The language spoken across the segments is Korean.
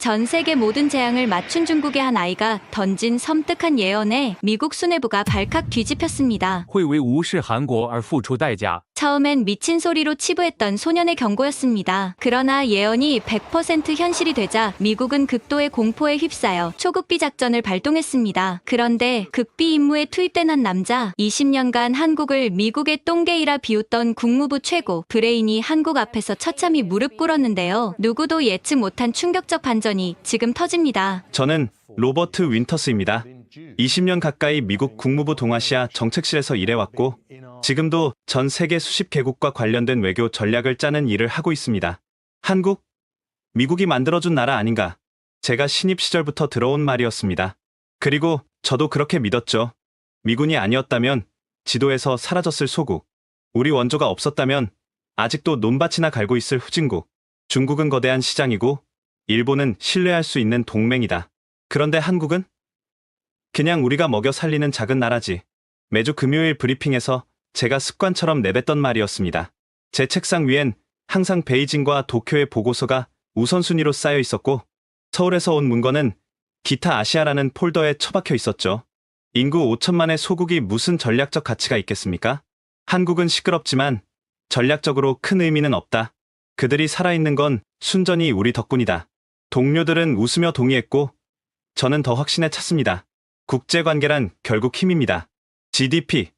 전 세계 모든 재앙을 맞춘 중국의 한 아이가 던진 섬뜩한 예언에 미국 수뇌부가 발칵 뒤집혔습니다. 会为无视韩国而付出代价。 처음엔 미친 소리로 치부했던 소년의 경고였습니다. 그러나 예언이 100% 현실이 되자 미국은 극도의 공포에 휩싸여 초극비 작전을 발동했습니다. 그런데 극비 임무에 투입된 한 남자, 20년간 한국을 미국의 똥개이라 비웃던 국무부 최고 브레인이 한국 앞에서 처참히 무릎 꿇었는데요. 누구도 예측 못한 충격적 반전이 지금 터집니다. 저는 로버트 윈터스입니다. 20년 가까이 미국 국무부 동아시아 정책실에서 일해왔고 지금도 전 세계 수십 개국과 관련된 외교 전략을 짜는 일을 하고 있습니다. 한국? 미국이 만들어준 나라 아닌가? 제가 신입 시절부터 들어온 말이었습니다. 그리고 저도 그렇게 믿었죠. 미군이 아니었다면 지도에서 사라졌을 소국. 우리 원조가 없었다면 아직도 논밭이나 갈고 있을 후진국. 중국은 거대한 시장이고 일본은 신뢰할 수 있는 동맹이다. 그런데 한국은? 그냥 우리가 먹여 살리는 작은 나라지. 매주 금요일 브리핑에서 제가 습관처럼 내뱉던 말이었습니다. 제 책상 위엔 항상 베이징과 도쿄의 보고서가 우선순위로 쌓여 있었고 서울에서 온 문건은 기타 아시아라는 폴더에 처박혀 있었죠. 인구 5천만의 소국이 무슨 전략적 가치가 있겠습니까? 한국은 시끄럽지만 전략적으로 큰 의미는 없다. 그들이 살아있는 건 순전히 우리 덕분이다. 동료들은 웃으며 동의했고 저는 더 확신에 찼습니다. 국제관계란 결국 힘입니다. GDP,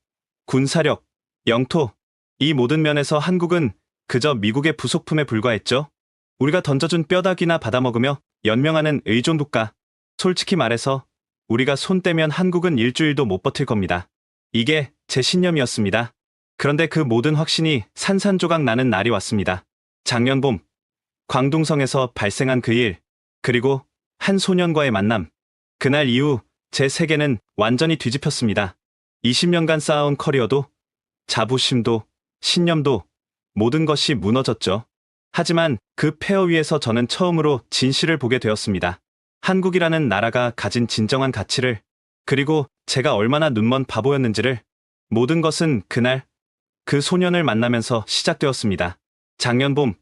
군사력, 영토, 이 모든 면에서 한국은 그저 미국의 부속품에 불과했죠. 우리가 던져준 뼈다귀나 받아먹으며 연명하는 의존국가. 솔직히 말해서 우리가 손 떼면 한국은 일주일도 못 버틸 겁니다. 이게 제 신념이었습니다. 그런데 그 모든 확신이 산산조각 나는 날이 왔습니다. 작년 봄, 광둥성에서 발생한 그 일, 그리고 한 소년과의 만남. 그날 이후 제 세계는 완전히 뒤집혔습니다. 20년간 쌓아온 커리어도, 자부심도, 신념도 모든 것이 무너졌죠. 하지만 그 폐허 위에서 저는 처음으로 진실을 보게 되었습니다. 한국이라는 나라가 가진 진정한 가치를, 그리고 제가 얼마나 눈먼 바보였는지를. 모든 것은 그날 그 소년을 만나면서 시작되었습니다. 작년 봄,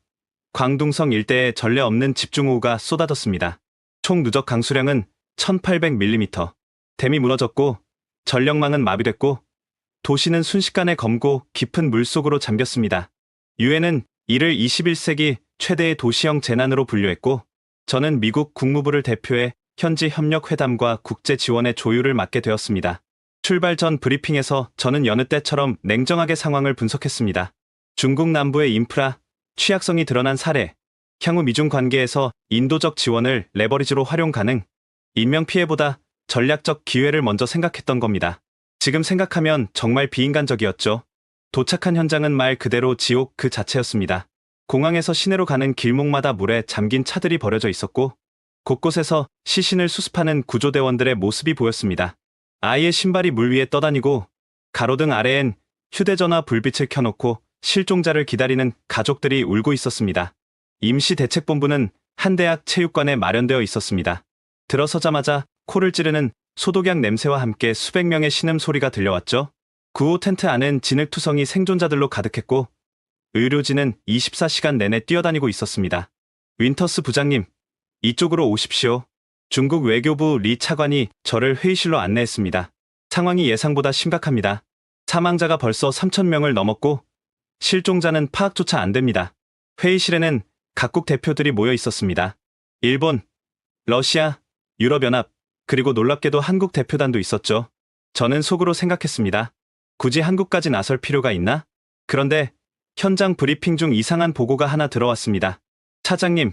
광둥성 일대에 전례 없는 집중호우가 쏟아졌습니다. 총 누적 강수량은 1800mm. 댐이 무너졌고 전력망은 마비됐고 도시는 순식간에 검고 깊은 물속으로 잠겼습니다. 유엔은 이를 21세기 최대의 도시형 재난으로 분류했고 저는 미국 국무부를 대표해 현지 협력 회담과 국제 지원의 조율을 맡게 되었습니다. 출발 전 브리핑에서 저는 여느 때처럼 냉정하게 상황을 분석했습니다. 중국 남부의 인프라, 취약성이 드러난 사례, 향후 미중 관계에서 인도적 지원을 레버리지로 활용 가능, 인명피해보다 전략적 기회를 먼저 생각했던 겁니다. 지금 생각하면 정말 비인간적이었죠. 도착한 현장은 말 그대로 지옥 그 자체였습니다. 공항에서 시내로 가는 길목마다 물에 잠긴 차들이 버려져 있었고 곳곳에서 시신을 수습하는 구조대원들의 모습이 보였습니다. 아이의 신발이 물 위에 떠다니고 가로등 아래엔 휴대전화 불빛을 켜놓고 실종자를 기다리는 가족들이 울고 있었습니다. 임시대책본부는 한 대학 체육관에 마련되어 있었습니다. 들어서자마자 코를 찌르는 소독약 냄새와 함께 수백 명의 신음소리가 들려왔죠. 구호 텐트 안은 진흙투성이 생존자들로 가득했고 의료진은 24시간 내내 뛰어다니고 있었습니다. 윈터스 부장님, 이쪽으로 오십시오. 중국 외교부 리 차관이 저를 회의실로 안내했습니다. 상황이 예상보다 심각합니다. 사망자가 벌써 3,000명을 넘었고 실종자는 파악조차 안 됩니다. 회의실에는 각국 대표들이 모여 있었습니다. 일본, 러시아, 유럽연합, 그리고 놀랍게도 한국 대표단도 있었죠. 저는 속으로 생각했습니다. 굳이 한국까지 나설 필요가 있나? 그런데 현장 브리핑 중 이상한 보고가 하나 들어왔습니다. 차장님,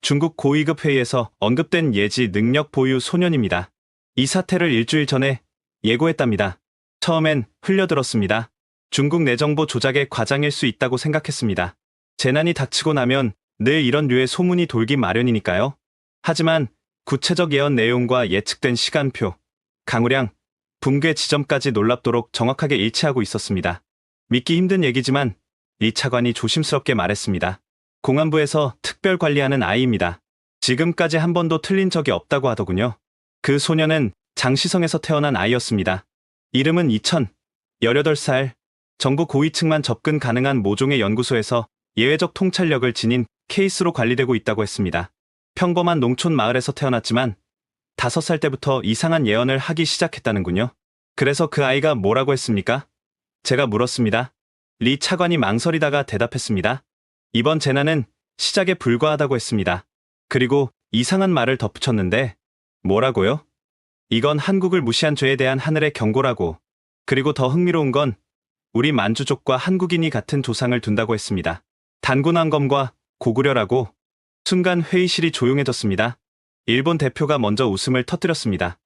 중국 고위급 회의에서 언급된 예지 능력 보유 소년입니다. 이 사태를 일주일 전에 예고했답니다. 처음엔 흘려들었습니다. 중국 내정보 조작의 과장일 수 있다고 생각했습니다. 재난이 닥치고 나면 늘 이런 류의 소문이 돌기 마련이니까요. 하지만 구체적 예언 내용과 예측된 시간표, 강우량, 붕괴 지점까지 놀랍도록 정확하게 일치하고 있었습니다. 믿기 힘든 얘기지만 리 차관이 조심스럽게 말했습니다. 공안부에서 특별 관리하는 아이입니다. 지금까지 한 번도 틀린 적이 없다고 하더군요. 그 소년은 장시성에서 태어난 아이였습니다. 이름은 18살, 정부 고위층만 접근 가능한 모종의 연구소에서 예외적 통찰력을 지닌 케이스로 관리되고 있다고 했습니다. 평범한 농촌 마을에서 태어났지만 5살 때부터 이상한 예언을 하기 시작했다는군요. 그래서 그 아이가 뭐라고 했습니까? 제가 물었습니다. 리 차관이 망설이다가 대답했습니다. 이번 재난은 시작에 불과하다고 했습니다. 그리고 이상한 말을 덧붙였는데 뭐라고요? 이건 한국을 무시한 죄에 대한 하늘의 경고라고. 그리고 더 흥미로운 건 우리 만주족과 한국인이 같은 조상을 둔다고 했습니다. 단군왕검과 고구려라고. 순간 회의실이 조용해졌습니다. 일본 대표가 먼저 웃음을 터뜨렸습니다.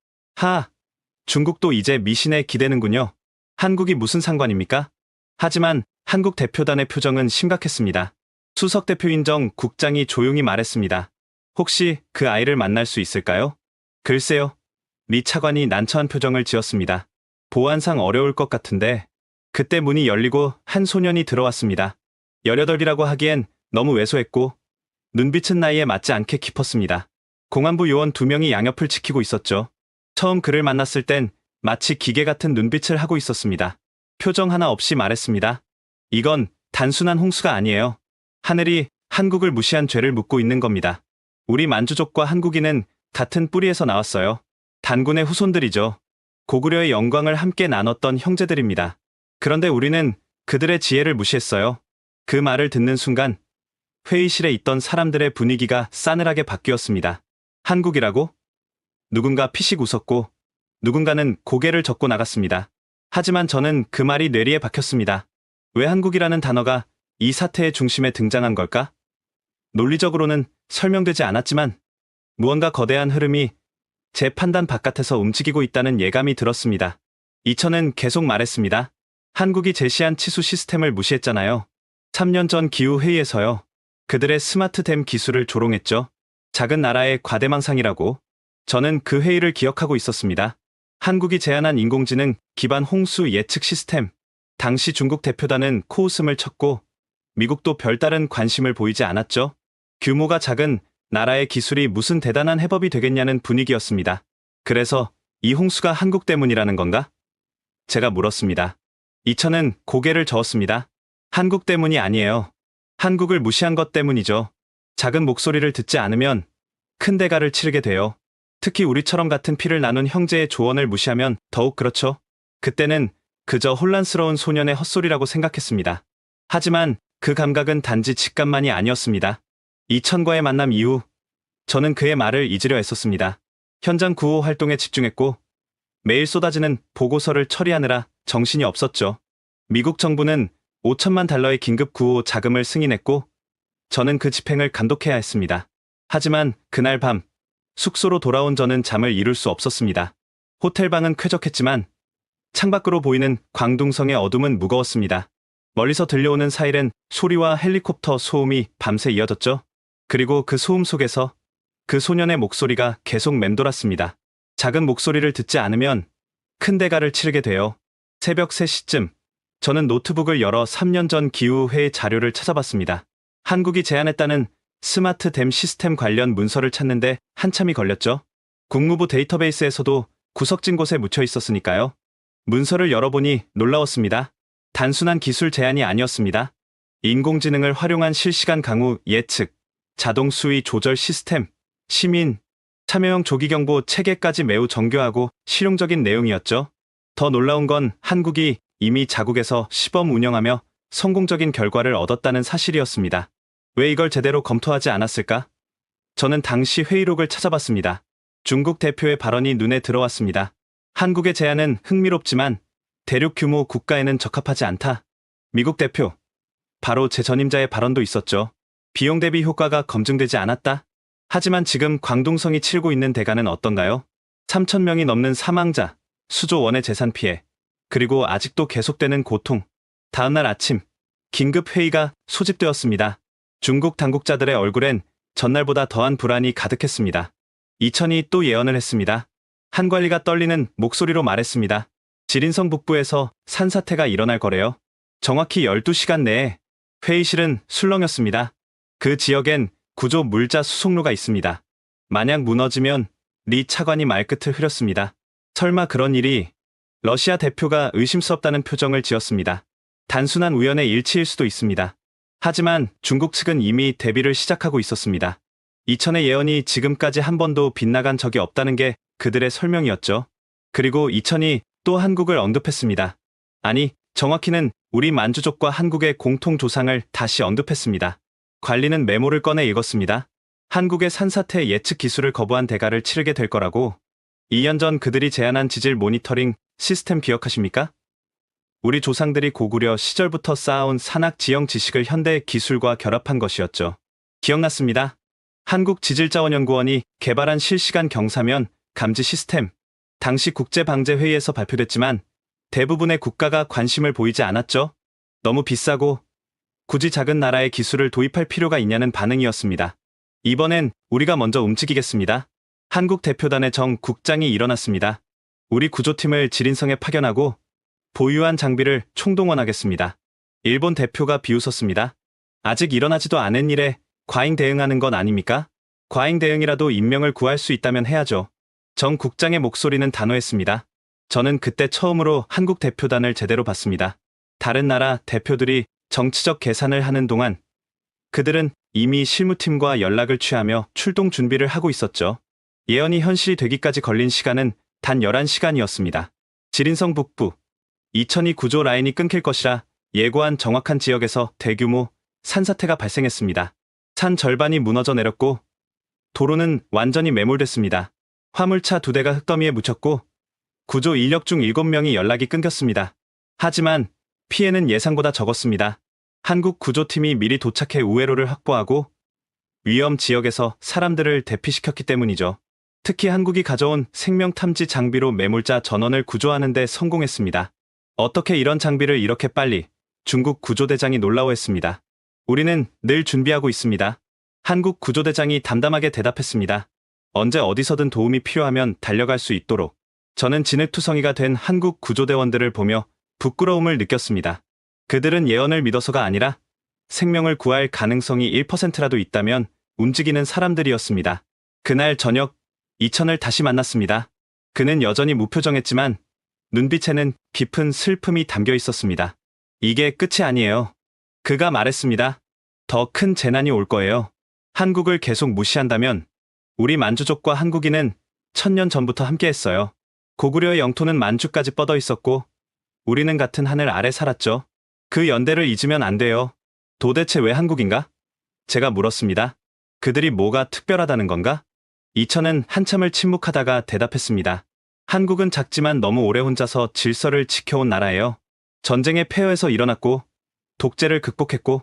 중국도 이제 미신에 기대는군요. 한국이 무슨 상관입니까? 하지만 한국 대표단의 표정은 심각했습니다. 수석 대표 인정 국장이 조용히 말했습니다. 혹시 그 아이를 만날 수 있을까요? 글쎄요. 리 차관이 난처한 표정을 지었습니다. 보안상 어려울 것 같은데. 그때 문이 열리고 한 소년이 들어왔습니다. 18이라고 하기엔 너무 왜소했고 눈빛은 나이에 맞지 않게 깊었습니다. 공안부 요원 2명이 양옆을 지키고 있었죠. 처음 그를 만났을 땐 마치 기계 같은 눈빛을 하고 있었습니다. 표정 하나 없이 말했습니다. 이건 단순한 홍수가 아니에요. 하늘이 한국을 무시한 죄를 묻고 있는 겁니다. 우리 만주족과 한국인은 같은 뿌리에서 나왔어요. 단군의 후손들이죠. 고구려의 영광을 함께 나눴던 형제들입니다. 그런데 우리는 그들의 지혜를 무시했어요. 그 말을 듣는 순간 회의실에 있던 사람들의 분위기가 싸늘하게 바뀌었습니다. 한국이라고? 누군가 피식 웃었고 누군가는 고개를 젓고 나갔습니다. 하지만 저는 그 말이 뇌리에 박혔습니다. 왜 한국이라는 단어가 이 사태의 중심에 등장한 걸까? 논리적으로는 설명되지 않았지만 무언가 거대한 흐름이 제 판단 바깥에서 움직이고 있다는 예감이 들었습니다. 이천은 계속 말했습니다. 한국이 제시한 치수 시스템을 무시했잖아요. 3년 전 기후회의에서요. 그들의 스마트댐 기술을 조롱했죠. 작은 나라의 과대망상이라고. 저는 그 회의를 기억하고 있었습니다. 한국이 제안한 인공지능 기반 홍수 예측 시스템. 당시 중국 대표단은 코웃음을 쳤고 미국도 별다른 관심을 보이지 않았죠. 규모가 작은 나라의 기술이 무슨 대단한 해법이 되겠냐는 분위기였습니다. 그래서 이 홍수가 한국 때문이라는 건가? 제가 물었습니다. 이천은 고개를 저었습니다. 한국 때문이 아니에요. 한국을 무시한 것 때문이죠. 작은 목소리를 듣지 않으면 큰 대가를 치르게 돼요. 특히 우리처럼 같은 피를 나눈 형제의 조언을 무시하면 더욱 그렇죠. 그때는 그저 혼란스러운 소년의 헛소리라고 생각했습니다. 하지만 그 감각은 단지 직감만이 아니었습니다. 이천과의 만남 이후 저는 그의 말을 잊으려 했었습니다. 현장 구호 활동에 집중했고 매일 쏟아지는 보고서를 처리하느라 정신이 없었죠. 미국 정부는 5천만 달러의 긴급 구호 자금을 승인했고 저는 그 집행을 감독해야 했습니다. 하지만 그날 밤 숙소로 돌아온 저는 잠을 이룰 수 없었습니다. 호텔방은 쾌적했지만 창밖으로 보이는 광둥성의 어둠은 무거웠습니다. 멀리서 들려오는 사이렌 소리와 헬리콥터 소음이 밤새 이어졌죠. 그리고 그 소음 속에서 그 소년의 목소리가 계속 맴돌았습니다. 작은 목소리를 듣지 않으면 큰 대가를 치르게 돼요. 새벽 3시쯤 저는 노트북을 열어 3년 전 기후회의 자료를 찾아봤습니다. 한국이 제안했다는 스마트 댐 시스템 관련 문서를 찾는데 한참이 걸렸죠. 국무부 데이터베이스에서도 구석진 곳에 묻혀 있었으니까요. 문서를 열어보니 놀라웠습니다. 단순한 기술 제안이 아니었습니다. 인공지능을 활용한 실시간 강우 예측, 자동 수위 조절 시스템, 시민, 참여형 조기경보 체계까지 매우 정교하고 실용적인 내용이었죠. 더 놀라운 건 한국이 이미 자국에서 시범 운영하며 성공적인 결과를 얻었다는 사실이었습니다. 왜 이걸 제대로 검토하지 않았을까? 저는 당시 회의록을 찾아봤습니다. 중국 대표의 발언이 눈에 들어왔습니다. 한국의 제안은 흥미롭지만 대륙 규모 국가에는 적합하지 않다. 미국 대표. 바로 제 전임자의 발언도 있었죠. 비용 대비 효과가 검증되지 않았다. 하지만 지금 광둥성이 치르고 있는 대가는 어떤가요? 3,000명이 넘는 사망자, 수조 원의 재산 피해, 그리고 아직도 계속되는 고통. 다음날 아침, 긴급 회의가 소집되었습니다. 중국 당국자들의 얼굴엔 전날보다 더한 불안이 가득했습니다. 이천이 또 예언을 했습니다. 한 관리가 떨리는 목소리로 말했습니다. 지린성 북부에서 산사태가 일어날 거래요. 정확히 12시간 내에. 회의실은 술렁였습니다. 그 지역엔 구조 물자 수송로가 있습니다. 만약 무너지면 리 차관이 말끝을 흐렸습니다. 설마 그런 일이. 러시아 대표가 의심스럽다는 표정을 지었습니다. 단순한 우연의 일치일 수도 있습니다. 하지만 중국 측은 이미 대비를 시작하고 있었습니다. 이천의 예언이 지금까지 한 번도 빗나간 적이 없다는 게 그들의 설명이었죠. 그리고 이천이 또 한국을 언급했습니다. 아니, 정확히는 우리 만주족과 한국의 공통 조상을 다시 언급했습니다. 관리는 메모를 꺼내 읽었습니다. 한국의 산사태 예측 기술을 거부한 대가를 치르게 될 거라고. 2년 전 그들이 제안한 지질 모니터링 시스템 기억하십니까? 우리 조상들이 고구려 시절부터 쌓아온 산악 지형 지식을 현대의 기술과 결합한 것이었죠. 기억났습니다. 한국지질자원연구원이 개발한 실시간 경사면 감지 시스템. 당시 국제방재회의에서 발표됐지만 대부분의 국가가 관심을 보이지 않았죠. 너무 비싸고 굳이 작은 나라의 기술을 도입할 필요가 있냐는 반응이었습니다. 이번엔 우리가 먼저 움직이겠습니다. 한국 대표단의 정 국장이 일어났습니다. 우리 구조팀을 지린성에 파견하고 보유한 장비를 총동원하겠습니다. 일본 대표가 비웃었습니다. 아직 일어나지도 않은 일에 과잉 대응하는 건 아닙니까? 과잉 대응이라도 인명을 구할 수 있다면 해야죠. 정 국장의 목소리는 단호했습니다. 저는 그때 처음으로 한국 대표단을 제대로 봤습니다. 다른 나라 대표들이 정치적 계산을 하는 동안 그들은 이미 실무팀과 연락을 취하며 출동 준비를 하고 있었죠. 예언이 현실이 되기까지 걸린 시간은 단 11시간이었습니다. 지린성 북부, 이천이 구조 라인이 끊길 것이라 예고한 정확한 지역에서 대규모 산사태가 발생했습니다. 산 절반이 무너져 내렸고 도로는 완전히 매몰됐습니다. 화물차 2대가 흙더미에 묻혔고 구조 인력 중 7명이 연락이 끊겼습니다. 하지만 피해는 예상보다 적었습니다. 한국 구조팀이 미리 도착해 우회로를 확보하고 위험 지역에서 사람들을 대피시켰기 때문이죠. 특히 한국이 가져온 생명탐지 장비로 매몰자 전원을 구조하는 데 성공했습니다. 어떻게 이런 장비를 이렇게 빨리? 중국 구조대장이 놀라워했습니다. 우리는 늘 준비하고 있습니다. 한국 구조대장이 담담하게 대답했습니다. 언제 어디서든 도움이 필요하면 달려갈 수 있도록. 저는 진흙투성이가 된 한국 구조대원들을 보며 부끄러움을 느꼈습니다. 그들은 예언을 믿어서가 아니라 생명을 구할 가능성이 1%라도 있다면 움직이는 사람들이었습니다. 그날 저녁 이천을 다시 만났습니다. 그는 여전히 무표정했지만 눈빛에는 깊은 슬픔이 담겨 있었습니다. 이게 끝이 아니에요. 그가 말했습니다. 더 큰 재난이 올 거예요. 한국을 계속 무시한다면 우리 만주족과 한국인은 1000년 전부터 함께했어요. 고구려의 영토는 만주까지 뻗어 있었고 우리는 같은 하늘 아래 살았죠. 그 연대를 잊으면 안 돼요. 도대체 왜 한국인가? 제가 물었습니다. 그들이 뭐가 특별하다는 건가? 이천은 한참을 침묵하다가 대답했습니다. 한국은 작지만 너무 오래 혼자서 질서를 지켜온 나라예요. 전쟁의 폐허에서 일어났고 독재를 극복했고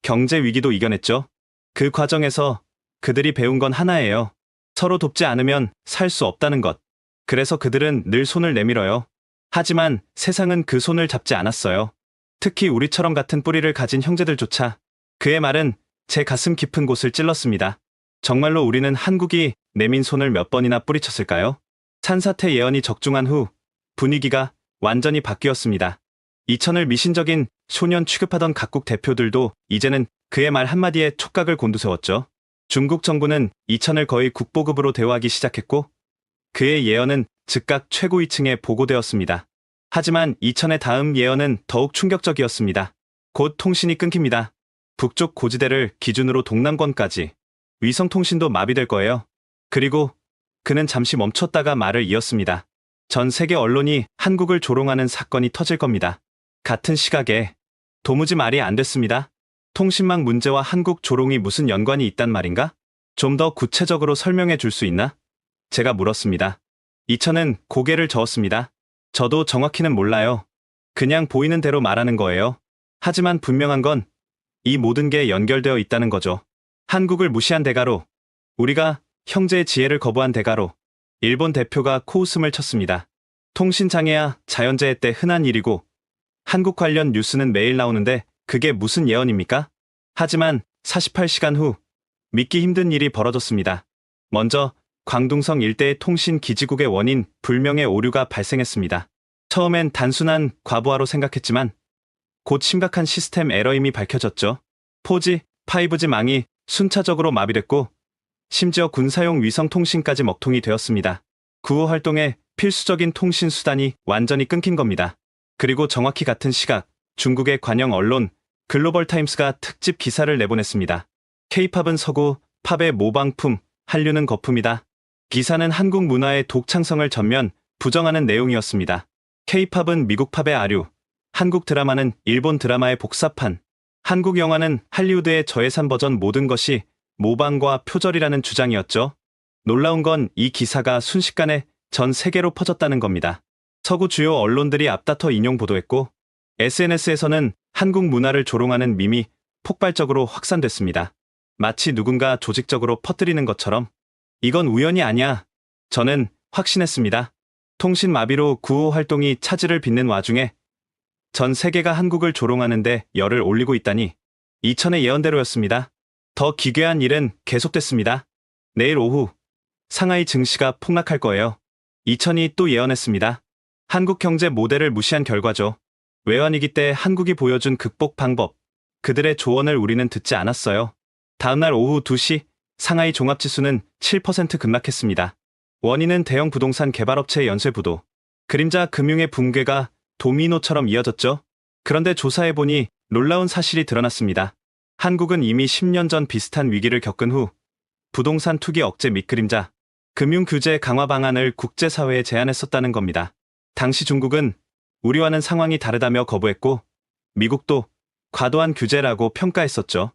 경제 위기도 이겨냈죠. 그 과정에서 그들이 배운 건 하나예요. 서로 돕지 않으면 살 수 없다는 것. 그래서 그들은 늘 손을 내밀어요. 하지만 세상은 그 손을 잡지 않았어요. 특히 우리처럼 같은 뿌리를 가진 형제들조차. 그의 말은 제 가슴 깊은 곳을 찔렀습니다. 정말로 우리는 한국이 내민 손을 몇 번이나 뿌리쳤을까요? 산사태 예언이 적중한 후 분위기가 완전히 바뀌었습니다. 이천을 미신적인 소년 취급하던 각국 대표들도 이제는 그의 말 한마디에 촉각을 곤두세웠죠. 중국 정부는 이천을 거의 국보급으로 대우하기 시작했고 그의 예언은 즉각 최고위층에 보고되었습니다. 하지만 이천의 다음 예언은 더욱 충격적이었습니다. 곧 통신이 끊깁니다. 북쪽 고지대를 기준으로 동남권까지. 위성통신도 마비될 거예요. 그리고 그는 잠시 멈췄다가 말을 이었습니다. 전 세계 언론이 한국을 조롱하는 사건이 터질 겁니다. 같은 시각에 도무지 말이 안 됐습니다. 통신망 문제와 한국 조롱이 무슨 연관이 있단 말인가? 좀 더 구체적으로 설명해 줄 수 있나? 제가 물었습니다. 이천은 고개를 저었습니다. 저도 정확히는 몰라요. 그냥 보이는 대로 말하는 거예요. 하지만 분명한 건 이 모든 게 연결되어 있다는 거죠. 한국을 무시한 대가로, 우리가 형제의 지혜를 거부한 대가로. 일본 대표가 코웃음을 쳤습니다. 통신장애야 자연재해 때 흔한 일이고 한국 관련 뉴스는 매일 나오는데 그게 무슨 예언입니까? 하지만 48시간 후 믿기 힘든 일이 벌어졌습니다. 먼저 광둥성 일대의 통신 기지국의 원인 불명의 오류가 발생했습니다. 처음엔 단순한 과부하로 생각했지만 곧 심각한 시스템 에러임이 밝혀졌죠. 4G, 5G망이 순차적으로 마비됐고 심지어 군사용 위성통신까지 먹통이 되었습니다. 구호 활동에 필수적인 통신 수단이 완전히 끊긴 겁니다. 그리고 정확히 같은 시각 중국의 관영 언론 글로벌 타임스가 특집 기사를 내보냈습니다. K-팝은 서구 팝의 모방품, 한류는 거품이다. 기사는 한국 문화의 독창성을 전면 부정하는 내용이었습니다. K-팝은 미국 팝의 아류, 한국 드라마는 일본 드라마의 복사판, 한국 영화는 할리우드의 저예산 버전 모든 것이 모방과 표절이라는 주장이었죠. 놀라운 건 이 기사가 순식간에 전 세계로 퍼졌다는 겁니다. 서구 주요 언론들이 앞다퉈 인용 보도했고 SNS에서는 한국 문화를 조롱하는 밈이 폭발적으로 확산됐습니다. 마치 누군가 조직적으로 퍼뜨리는 것처럼 이건 우연이 아니야. 저는 확신했습니다. 통신 마비로 구호 활동이 차질을 빚는 와중에 전 세계가 한국을 조롱하는데 열을 올리고 있다니 이천의 예언대로였습니다. 더 기괴한 일은 계속됐습니다. 내일 오후 상하이 증시가 폭락할 거예요. 이천이 또 예언했습니다. 한국 경제 모델을 무시한 결과죠. 외환위기 때 한국이 보여준 극복 방법, 그들의 조언을 우리는 듣지 않았어요. 다음날 오후 2시 상하이 종합지수는 7% 급락했습니다. 원인은 대형 부동산 개발업체의 연쇄부도, 그림자 금융의 붕괴가 도미노처럼 이어졌죠. 그런데 조사해보니 놀라운 사실이 드러났습니다. 한국은 이미 10년 전 비슷한 위기를 겪은 후 부동산 투기 억제 및 그림자 금융 규제 강화 방안을 국제사회에 제안했었다는 겁니다. 당시 중국은 우리와는 상황이 다르다며 거부했고 미국도 과도한 규제라고 평가했었죠.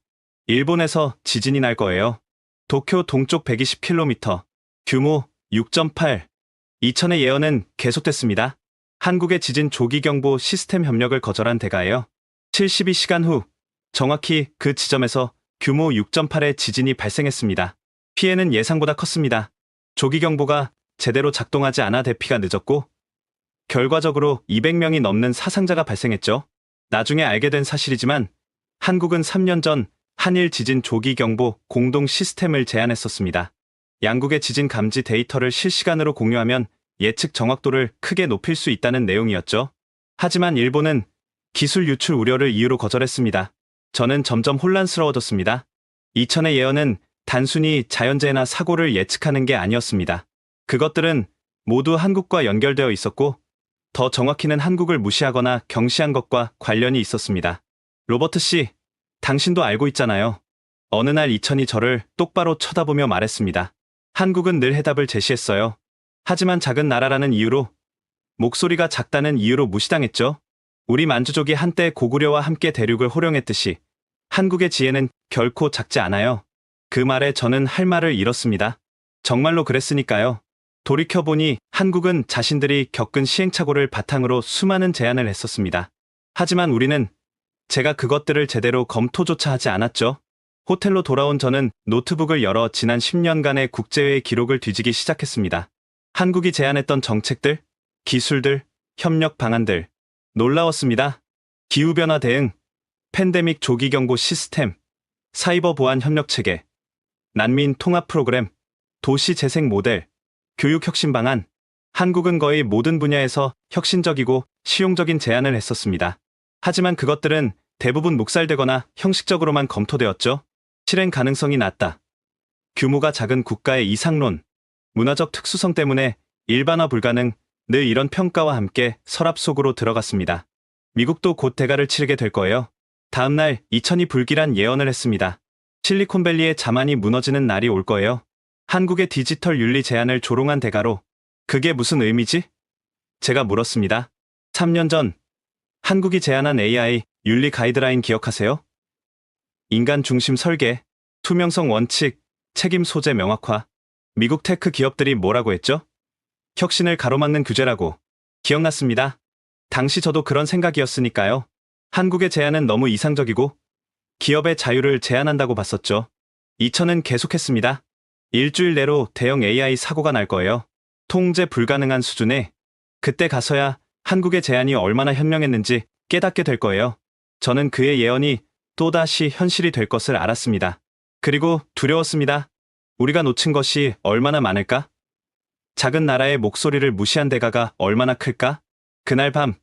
일본에서 지진이 날 거예요. 도쿄 동쪽 120km, 규모 6.8. 이천의 예언은 계속됐습니다. 한국의 지진 조기경보 시스템 협력을 거절한 대가예요. 72시간 후 정확히 그 지점에서 규모 6.8의 지진이 발생했습니다. 피해는 예상보다 컸습니다. 조기경보가 제대로 작동하지 않아 대피가 늦었고 결과적으로 200명이 넘는 사상자가 발생했죠. 나중에 알게 된 사실이지만 한국은 3년 전 한일 지진 조기경보 공동 시스템을 제안했었습니다. 양국의 지진 감지 데이터를 실시간으로 공유하면 예측 정확도를 크게 높일 수 있다는 내용이었죠. 하지만 일본은 기술 유출 우려를 이유로 거절했습니다. 저는 점점 혼란스러워졌습니다. 이천의 예언은 단순히 자연재해나 사고를 예측하는 게 아니었습니다. 그것들은 모두 한국과 연결되어 있었고 더 정확히는 한국을 무시하거나 경시한 것과 관련이 있었습니다. 로버트 씨, 당신도 알고 있잖아요. 어느 날 이천이 저를 똑바로 쳐다보며 말했습니다. 한국은 늘 해답을 제시했어요. 하지만 작은 나라라는 이유로, 목소리가 작다는 이유로 무시당했죠. 우리 만주족이 한때 고구려와 함께 대륙을 호령했듯이 한국의 지혜는 결코 작지 않아요. 그 말에 저는 할 말을 잃었습니다. 정말로 그랬으니까요. 돌이켜보니 한국은 자신들이 겪은 시행착오를 바탕으로 수많은 제안을 했었습니다. 하지만 우리는 제가 그것들을 제대로 검토조차 하지 않았죠. 호텔로 돌아온 저는 노트북을 열어 지난 10년간의 국제회의 기록을 뒤지기 시작했습니다. 한국이 제안했던 정책들, 기술들, 협력 방안들. 놀라웠습니다. 기후변화 대응, 팬데믹 조기경보 시스템, 사이버 보안 협력체계, 난민 통합 프로그램, 도시 재생 모델, 교육 혁신 방안. 한국은 거의 모든 분야에서 혁신적이고 실용적인 제안을 했었습니다. 하지만 그것들은 대부분 묵살되거나 형식적으로만 검토되었죠. 실행 가능성이 낮다. 규모가 작은 국가의 이상론, 문화적 특수성 때문에 일반화 불가능, 늘 이런 평가와 함께 서랍 속으로 들어갔습니다. 미국도 곧 대가를 치르게 될 거예요. 다음날 이천이 불길한 예언을 했습니다. 실리콘밸리의 자만이 무너지는 날이 올 거예요. 한국의 디지털 윤리 제안을 조롱한 대가로. 그게 무슨 의미지? 제가 물었습니다. 3년 전 한국이 제안한 AI 윤리 가이드라인 기억하세요? 인간 중심 설계, 투명성 원칙, 책임 소재 명확화. 미국 테크 기업들이 뭐라고 했죠? 혁신을 가로막는 규제라고. 기억났습니다. 당시 저도 그런 생각이었으니까요. 한국의 제안은 너무 이상적이고 기업의 자유를 제한한다고 봤었죠. 이천은 계속했습니다. 일주일 내로 대형 AI 사고가 날 거예요. 통제 불가능한 수준에. 그때 가서야 한국의 제안이 얼마나 현명했는지 깨닫게 될 거예요. 저는 그의 예언이 또다시 현실이 될 것을 알았습니다. 그리고 두려웠습니다. 우리가 놓친 것이 얼마나 많을까? 작은 나라의 목소리를 무시한 대가가 얼마나 클까? 그날 밤,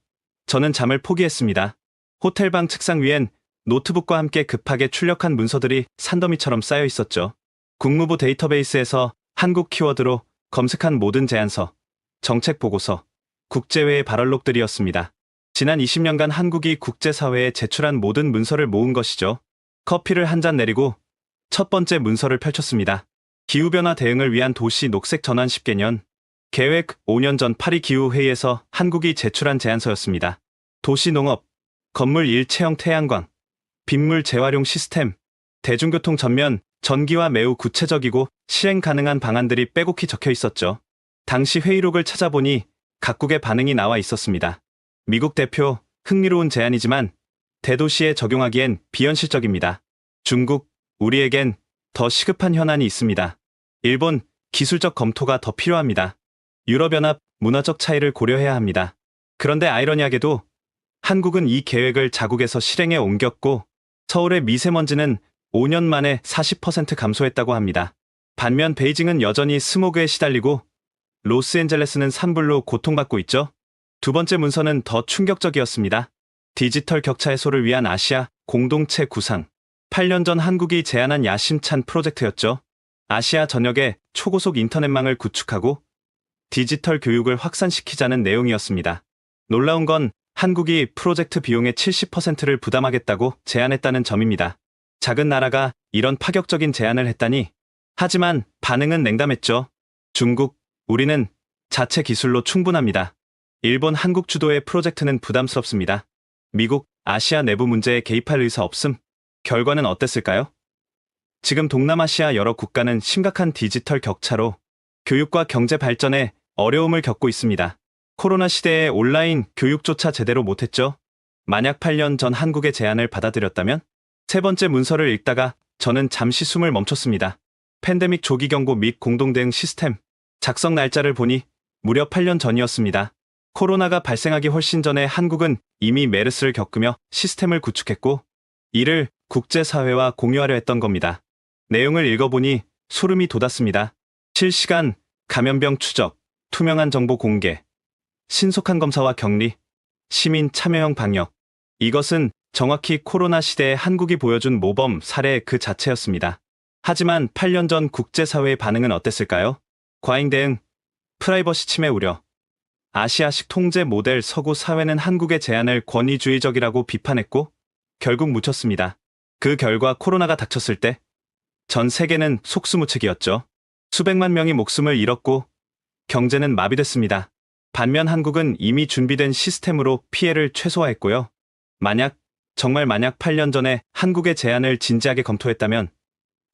저는 잠을 포기했습니다. 호텔방 책상 위엔 노트북과 함께 급하게 출력한 문서들이 산더미처럼 쌓여 있었죠. 국무부 데이터베이스에서 한국 키워드로 검색한 모든 제안서, 정책 보고서, 국제회의 발언록들이었습니다. 지난 20년간 한국이 국제사회에 제출한 모든 문서를 모은 것이죠. 커피를 한 잔 내리고 첫 번째 문서를 펼쳤습니다. 기후변화 대응을 위한 도시 녹색 전환 10개년 계획 5년 전 파리 기후회의에서 한국이 제출한 제안서였습니다. 도시 농업, 건물 일체형 태양광, 빗물 재활용 시스템, 대중교통 전면, 전기와 매우 구체적이고 실행 가능한 방안들이 빼곡히 적혀 있었죠. 당시 회의록을 찾아보니 각국의 반응이 나와 있었습니다. 미국 대표, 흥미로운 제안이지만 대도시에 적용하기엔 비현실적입니다. 중국, 우리에겐 더 시급한 현안이 있습니다. 일본, 기술적 검토가 더 필요합니다. 유럽연합, 문화적 차이를 고려해야 합니다. 그런데 아이러니하게도 한국은 이 계획을 자국에서 실행에 옮겼고 서울의 미세먼지는 5년 만에 40% 감소했다고 합니다. 반면 베이징은 여전히 스모그에 시달리고 로스앤젤레스는 산불로 고통받고 있죠. 두 번째 문서는 더 충격적이었습니다. 디지털 격차 해소를 위한 아시아 공동체 구상. 8년 전 한국이 제안한 야심찬 프로젝트였죠. 아시아 전역에 초고속 인터넷망을 구축하고 디지털 교육을 확산시키자는 내용이었습니다. 놀라운 건 한국이 프로젝트 비용의 70%를 부담하겠다고 제안했다는 점입니다. 작은 나라가 이런 파격적인 제안을 했다니. 하지만 반응은 냉담했죠. 중국, 우리는 자체 기술로 충분합니다. 일본, 한국 주도의 프로젝트는 부담스럽습니다. 미국, 아시아 내부 문제에 개입할 의사 없음. 결과는 어땠을까요? 지금 동남아시아 여러 국가는 심각한 디지털 격차로 교육과 경제 발전에 어려움을 겪고 있습니다. 코로나 시대에 온라인 교육조차 제대로 못했죠. 만약 8년 전 한국의 제안을 받아들였다면? 세 번째 문서를 읽다가 저는 잠시 숨을 멈췄습니다. 팬데믹 조기 경보 및 공동대응 시스템. 작성 날짜를 보니 무려 8년 전이었습니다. 코로나가 발생하기 훨씬 전에 한국은 이미 메르스를 겪으며 시스템을 구축했고 이를 국제사회와 공유하려 했던 겁니다. 내용을 읽어보니 소름이 돋았습니다. 실시간 감염병 추적, 투명한 정보 공개, 신속한 검사와 격리, 시민 참여형 방역. 이것은 정확히 코로나 시대에 한국이 보여준 모범 사례 그 자체였습니다. 하지만 8년 전 국제사회의 반응은 어땠을까요? 과잉 대응, 프라이버시 침해 우려, 아시아식 통제 모델. 서구 사회는 한국의 제안을 권위주의적이라고 비판했고 결국 묻혔습니다. 그 결과 코로나가 닥쳤을 때 전 세계는 속수무책이었죠. 수백만 명이 목숨을 잃었고 경제는 마비됐습니다. 반면 한국은 이미 준비된 시스템으로 피해를 최소화했고요. 정말 만약 8년 전에 한국의 제안을 진지하게 검토했다면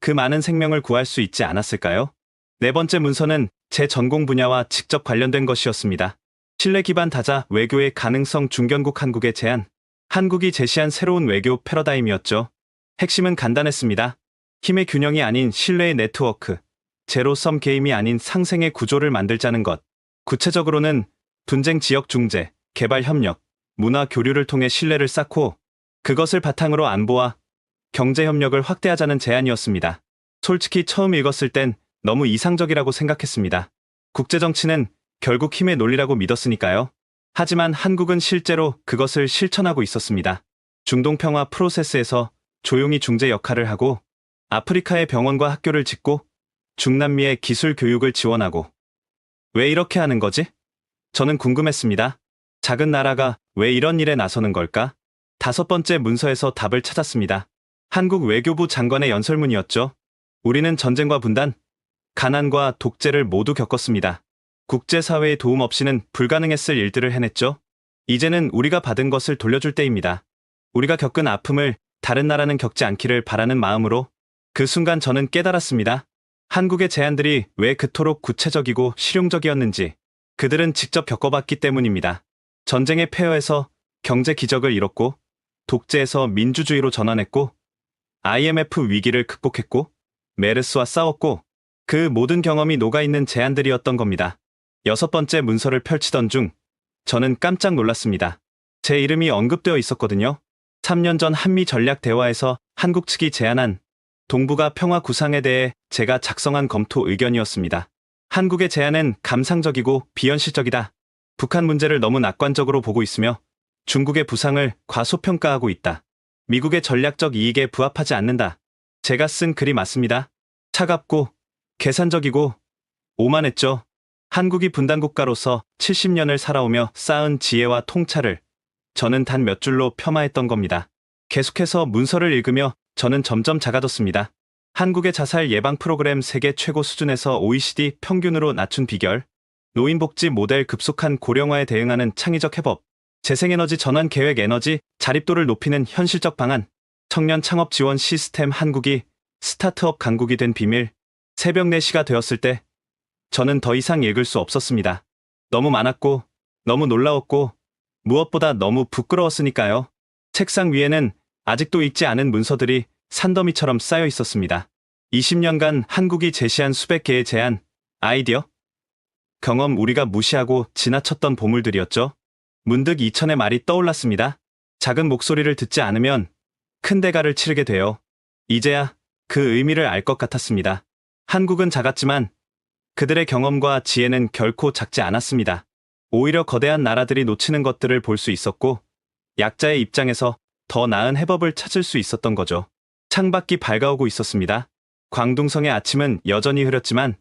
그 많은 생명을 구할 수 있지 않았을까요? 네 번째 문서는 제 전공 분야와 직접 관련된 것이었습니다. 신뢰 기반 다자 외교의 가능성. 중견국 한국의 제안. 한국이 제시한 새로운 외교 패러다임이었죠. 핵심은 간단했습니다. 힘의 균형이 아닌 신뢰의 네트워크, 제로섬 게임이 아닌 상생의 구조를 만들자는 것. 구체적으로는 분쟁 지역 중재, 개발 협력, 문화 교류를 통해 신뢰를 쌓고 그것을 바탕으로 안보와 경제 협력을 확대하자는 제안이었습니다. 솔직히 처음 읽었을 땐 너무 이상적이라고 생각했습니다. 국제정치는 결국 힘의 논리라고 믿었으니까요. 하지만 한국은 실제로 그것을 실천하고 있었습니다. 중동 평화 프로세스에서 조용히 중재 역할을 하고 아프리카의 병원과 학교를 짓고 중남미의 기술 교육을 지원하고. 왜 이렇게 하는 거지? 저는 궁금했습니다. 작은 나라가 왜 이런 일에 나서는 걸까? 다섯 번째 문서에서 답을 찾았습니다. 한국 외교부 장관의 연설문이었죠. 우리는 전쟁과 분단, 가난과 독재를 모두 겪었습니다. 국제사회의 도움 없이는 불가능했을 일들을 해냈죠. 이제는 우리가 받은 것을 돌려줄 때입니다. 우리가 겪은 아픔을 다른 나라는 겪지 않기를 바라는 마음으로. 그 순간 저는 깨달았습니다. 한국의 제안들이 왜 그토록 구체적이고 실용적이었는지. 그들은 직접 겪어봤기 때문입니다. 전쟁의 폐허에서 경제 기적을 이뤘고, 독재에서 민주주의로 전환했고, IMF 위기를 극복했고, 메르스와 싸웠고, 그 모든 경험이 녹아있는 제안들이었던 겁니다. 여섯 번째 문서를 펼치던 중 저는 깜짝 놀랐습니다. 제 이름이 언급되어 있었거든요. 3년 전 한미 전략 대화에서 한국 측이 제안한 동북아 평화 구상에 대해 제가 작성한 검토 의견이었습니다. 한국의 제안은 감상적이고 비현실적이다. 북한 문제를 너무 낙관적으로 보고 있으며 중국의 부상을 과소평가하고 있다. 미국의 전략적 이익에 부합하지 않는다. 제가 쓴 글이 맞습니다. 차갑고 계산적이고 오만했죠. 한국이 분단국가로서 70년을 살아오며 쌓은 지혜와 통찰을 저는 단 몇 줄로 폄하했던 겁니다. 계속해서 문서를 읽으며 저는 점점 작아졌습니다. 한국의 자살 예방 프로그램 세계 최고 수준에서 OECD 평균으로 낮춘 비결, 노인복지 모델 급속한 고령화에 대응하는 창의적 해법, 재생에너지 전환 계획 에너지 자립도를 높이는 현실적 방안, 청년 창업 지원 시스템 한국이 스타트업 강국이 된 비밀, 새벽 4시가 되었을 때 저는 더 이상 읽을 수 없었습니다. 너무 많았고, 너무 놀라웠고, 무엇보다 너무 부끄러웠으니까요. 책상 위에는 아직도 읽지 않은 문서들이 산더미처럼 쌓여 있었습니다. 20년간 한국이 제시한 수백 개의 제안, 아이디어, 경험 우리가 무시하고 지나쳤던 보물들이었죠. 문득 이천의 말이 떠올랐습니다. 작은 목소리를 듣지 않으면 큰 대가를 치르게 돼요. 이제야 그 의미를 알 것 같았습니다. 한국은 작았지만 그들의 경험과 지혜는 결코 작지 않았습니다. 오히려 거대한 나라들이 놓치는 것들을 볼 수 있었고 약자의 입장에서 더 나은 해법을 찾을 수 있었던 거죠. 창밖이 밝아오고 있었습니다. 광둥성의 아침은 여전히 흐렸지만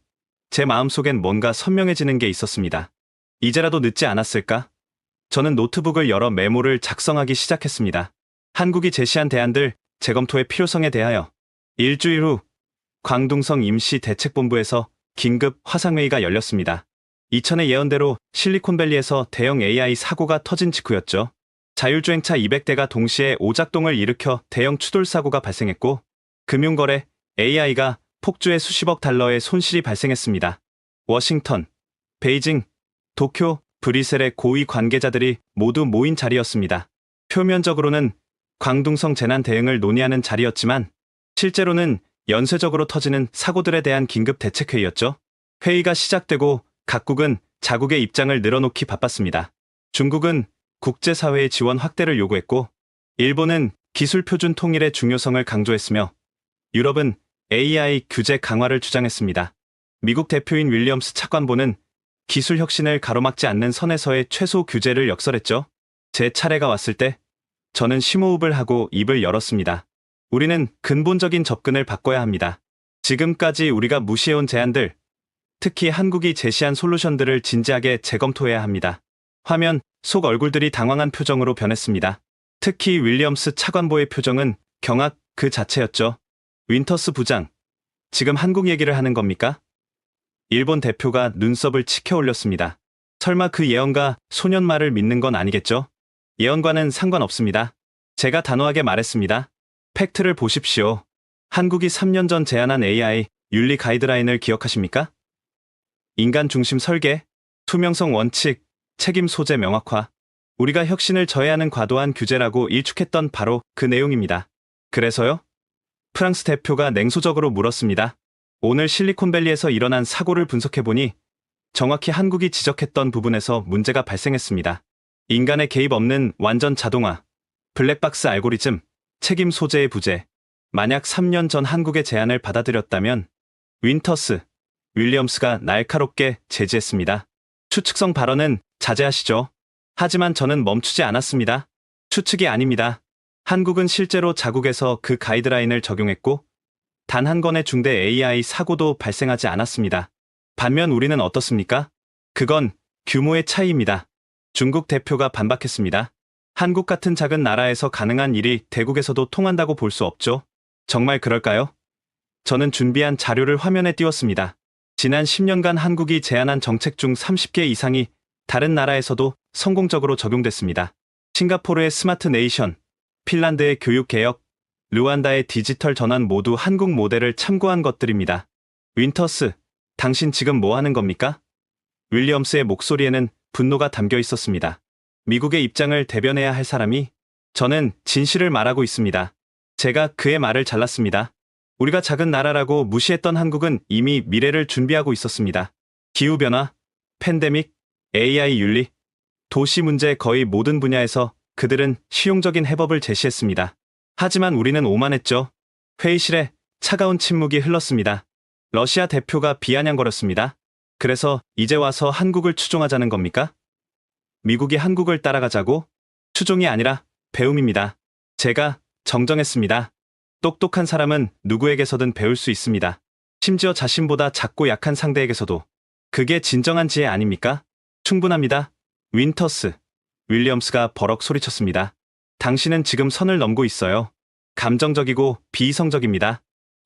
제 마음속엔 뭔가 선명해지는 게 있었습니다. 이제라도 늦지 않았을까? 저는 노트북을 열어 메모를 작성하기 시작했습니다. 한국이 제시한 대안들, 재검토의 필요성에 대하여. 일주일 후 광둥성 임시대책본부에서 긴급 화상회의가 열렸습니다. 이천의 예언대로 실리콘밸리에서 대형 AI 사고가 터진 직후였죠. 자율주행차 200대가 동시에 오작동을 일으켜 대형 추돌 사고가 발생했고 금융거래, AI가 폭주해 수십억 달러의 손실이 발생했습니다. 워싱턴, 베이징, 도쿄, 브뤼셀의 고위 관계자들이 모두 모인 자리였습니다. 표면적으로는 광둥성 재난 대응을 논의하는 자리였지만 실제로는 연쇄적으로 터지는 사고들에 대한 긴급 대책회의였죠. 회의가 시작되고 각국은 자국의 입장을 늘어놓기 바빴습니다. 중국은 국제사회의 지원 확대를 요구했고 일본은 기술 표준 통일의 중요성을 강조했으며 유럽은 AI 규제 강화를 주장했습니다. 미국 대표인 윌리엄스 차관보는 기술 혁신을 가로막지 않는 선에서의 최소 규제를 역설했죠. 제 차례가 왔을 때 저는 심호흡을 하고 입을 열었습니다. 우리는 근본적인 접근을 바꿔야 합니다. 지금까지 우리가 무시해온 제안들, 특히 한국이 제시한 솔루션들을 진지하게 재검토해야 합니다. 화면 속 얼굴들이 당황한 표정으로 변했습니다. 특히 윌리엄스 차관보의 표정은 경악 그 자체였죠. 윈터스 부장, 지금 한국 얘기를 하는 겁니까? 일본 대표가 눈썹을 치켜 올렸습니다. 설마 그 예언가 소년 말을 믿는 건 아니겠죠? 예언과는 상관없습니다. 제가 단호하게 말했습니다. 팩트를 보십시오. 한국이 3년 전 제안한 AI 윤리 가이드라인을 기억하십니까? 인간 중심 설계, 투명성 원칙, 책임 소재 명확화. 우리가 혁신을 저해하는 과도한 규제라고 일축했던 바로 그 내용입니다. 그래서요? 프랑스 대표가 냉소적으로 물었습니다. 오늘 실리콘밸리에서 일어난 사고를 분석해보니 정확히 한국이 지적했던 부분에서 문제가 발생했습니다. 인간의 개입 없는 완전 자동화, 블랙박스 알고리즘, 책임 소재의 부재. 만약 3년 전 한국의 제안을 받아들였다면 윈터스, 윌리엄스가 날카롭게 제지했습니다. 추측성 발언은 자제하시죠. 하지만 저는 멈추지 않았습니다. 추측이 아닙니다. 한국은 실제로 자국에서 그 가이드라인을 적용했고 단 한 건의 중대 AI 사고도 발생하지 않았습니다. 반면 우리는 어떻습니까? 그건 규모의 차이입니다. 중국 대표가 반박했습니다. 한국 같은 작은 나라에서 가능한 일이 대국에서도 통한다고 볼 수 없죠. 정말 그럴까요? 저는 준비한 자료를 화면에 띄웠습니다. 지난 10년간 한국이 제안한 정책 중 30개 이상이 다른 나라에서도 성공적으로 적용됐습니다. 싱가포르의 스마트 네이션, 핀란드의 교육 개혁, 르완다의 디지털 전환 모두 한국 모델을 참고한 것들입니다. 윈터스, 당신 지금 뭐 하는 겁니까? 윌리엄스의 목소리에는 분노가 담겨 있었습니다. 미국의 입장을 대변해야 할 사람이 저는 진실을 말하고 있습니다. 제가 그의 말을 잘랐습니다. 우리가 작은 나라라고 무시했던 한국은 이미 미래를 준비하고 있었습니다. 기후변화, 팬데믹, AI 윤리, 도시 문제 거의 모든 분야에서 그들은 실용적인 해법을 제시했습니다. 하지만 우리는 오만했죠. 회의실에 차가운 침묵이 흘렀습니다. 러시아 대표가 비아냥거렸습니다. 그래서 이제 와서 한국을 추종하자는 겁니까? 미국이 한국을 따라가자고? 추종이 아니라 배움입니다. 제가 정정했습니다. 똑똑한 사람은 누구에게서든 배울 수 있습니다. 심지어 자신보다 작고 약한 상대에게서도. 그게 진정한 지혜 아닙니까? 충분합니다. 윈터스. 윌리엄스가 버럭 소리쳤습니다. 당신은 지금 선을 넘고 있어요. 감정적이고 비이성적입니다.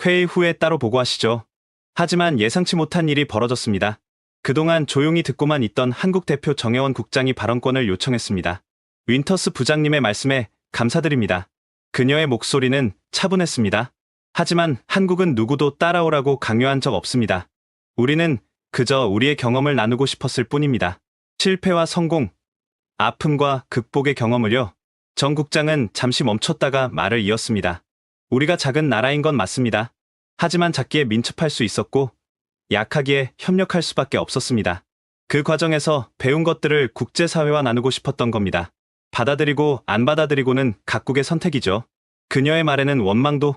회의 후에 따로 보고하시죠. 하지만 예상치 못한 일이 벌어졌습니다. 그동안 조용히 듣고만 있던 한국 대표 정혜원 국장이 발언권을 요청했습니다. 윈터스 부장님의 말씀에 감사드립니다. 그녀의 목소리는 차분했습니다. 하지만 한국은 누구도 따라오라고 강요한 적 없습니다. 우리는 그저 우리의 경험을 나누고 싶었을 뿐입니다. 실패와 성공, 아픔과 극복의 경험을요. 정 국장은 잠시 멈췄다가 말을 이었습니다. 우리가 작은 나라인 건 맞습니다. 하지만 작기에 민첩할 수 있었고 약하기에 협력할 수밖에 없었습니다. 그 과정에서 배운 것들을 국제사회와 나누고 싶었던 겁니다. 받아들이고 안 받아들이고는 각국의 선택이죠. 그녀의 말에는 원망도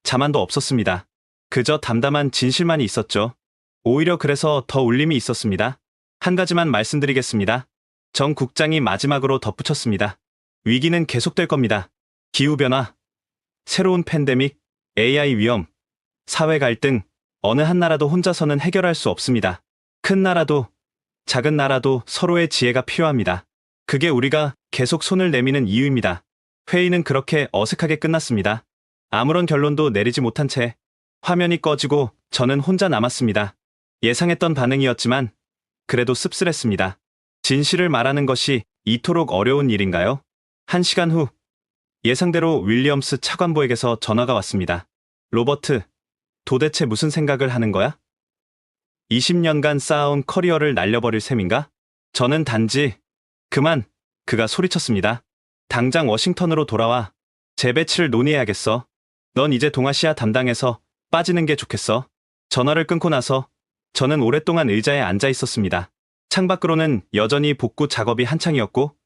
자만도 없었습니다. 그저 담담한 진실만이 있었죠. 오히려 그래서 더 울림이 있었습니다. 한 가지만 말씀드리겠습니다. 정 국장이 마지막으로 덧붙였습니다. 위기는 계속될 겁니다. 기후변화, 새로운 팬데믹, AI 위험, 사회 갈등, 어느 한 나라도 혼자서는 해결할 수 없습니다. 큰 나라도, 작은 나라도 서로의 지혜가 필요합니다. 그게 우리가 계속 손을 내미는 이유입니다. 회의는 그렇게 어색하게 끝났습니다. 아무런 결론도 내리지 못한 채 화면이 꺼지고 저는 혼자 남았습니다. 예상했던 반응이었지만 그래도 씁쓸했습니다. 진실을 말하는 것이 이토록 어려운 일인가요? 1시간 후 예상대로 윌리엄스 차관보에게서 전화가 왔습니다. 로버트, 도대체 무슨 생각을 하는 거야? 20년간 쌓아온 커리어를 날려버릴 셈인가? 저는 단지 그만, 그가 소리쳤습니다. 당장 워싱턴으로 돌아와. 재배치를 논의해야겠어. 넌 이제 동아시아 담당에서 빠지는 게 좋겠어. 전화를 끊고 나서 저는 오랫동안 의자에 앉아 있었습니다. 창밖으로는 여전히 복구 작업이 한창이었고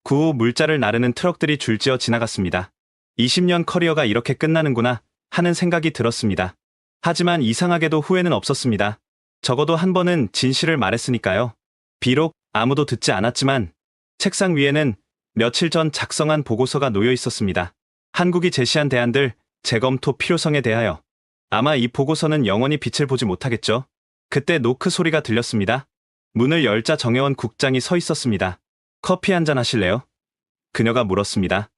그 후 물자를 나르는 트럭들이 줄지어 지나갔습니다. 20년 커리어가 이렇게 끝나는구나 하는 생각이 들었습니다. 하지만 이상하게도 후회는 없었습니다. 적어도 한 번은 진실을 말했으니까요. 비록 아무도 듣지 않았지만 책상 위에는 며칠 전 작성한 보고서가 놓여 있었습니다. 한국이 제시한 대안들 재검토 필요성에 대하여. 아마 이 보고서는 영원히 빛을 보지 못하겠죠. 그때 노크 소리가 들렸습니다. 문을 열자 정혜원 국장이 서 있었습니다. 커피 한잔 하실래요? 그녀가 물었습니다.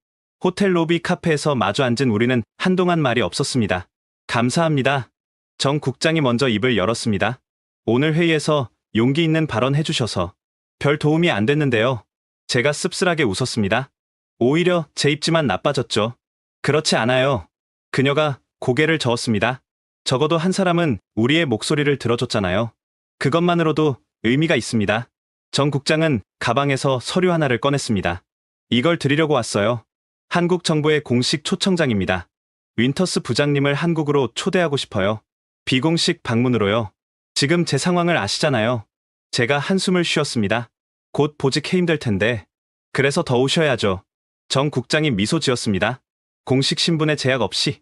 호텔 로비 카페에서 마주 앉은 우리는 한동안 말이 없었습니다. 감사합니다. 정 국장이 먼저 입을 열었습니다. 오늘 회의에서 용기 있는 발언 해주셔서 별 도움이 안 됐는데요. 제가 씁쓸하게 웃었습니다. 오히려 제 입지만 나빠졌죠. 그렇지 않아요. 그녀가 고개를 저었습니다. 적어도 한 사람은 우리의 목소리를 들어줬잖아요. 그것만으로도 의미가 있습니다. 정 국장은 가방에서 서류 하나를 꺼냈습니다. 이걸 드리려고 왔어요. 한국 정부의 공식 초청장입니다. 윈터스 부장님을 한국으로 초대하고 싶어요. 비공식 방문으로요. 지금 제 상황을 아시잖아요. 제가 한숨을 쉬었습니다. 곧 보직 해임될 텐데. 그래서 더 오셔야죠. 정 국장이 미소 지었습니다. 공식 신분에 제약 없이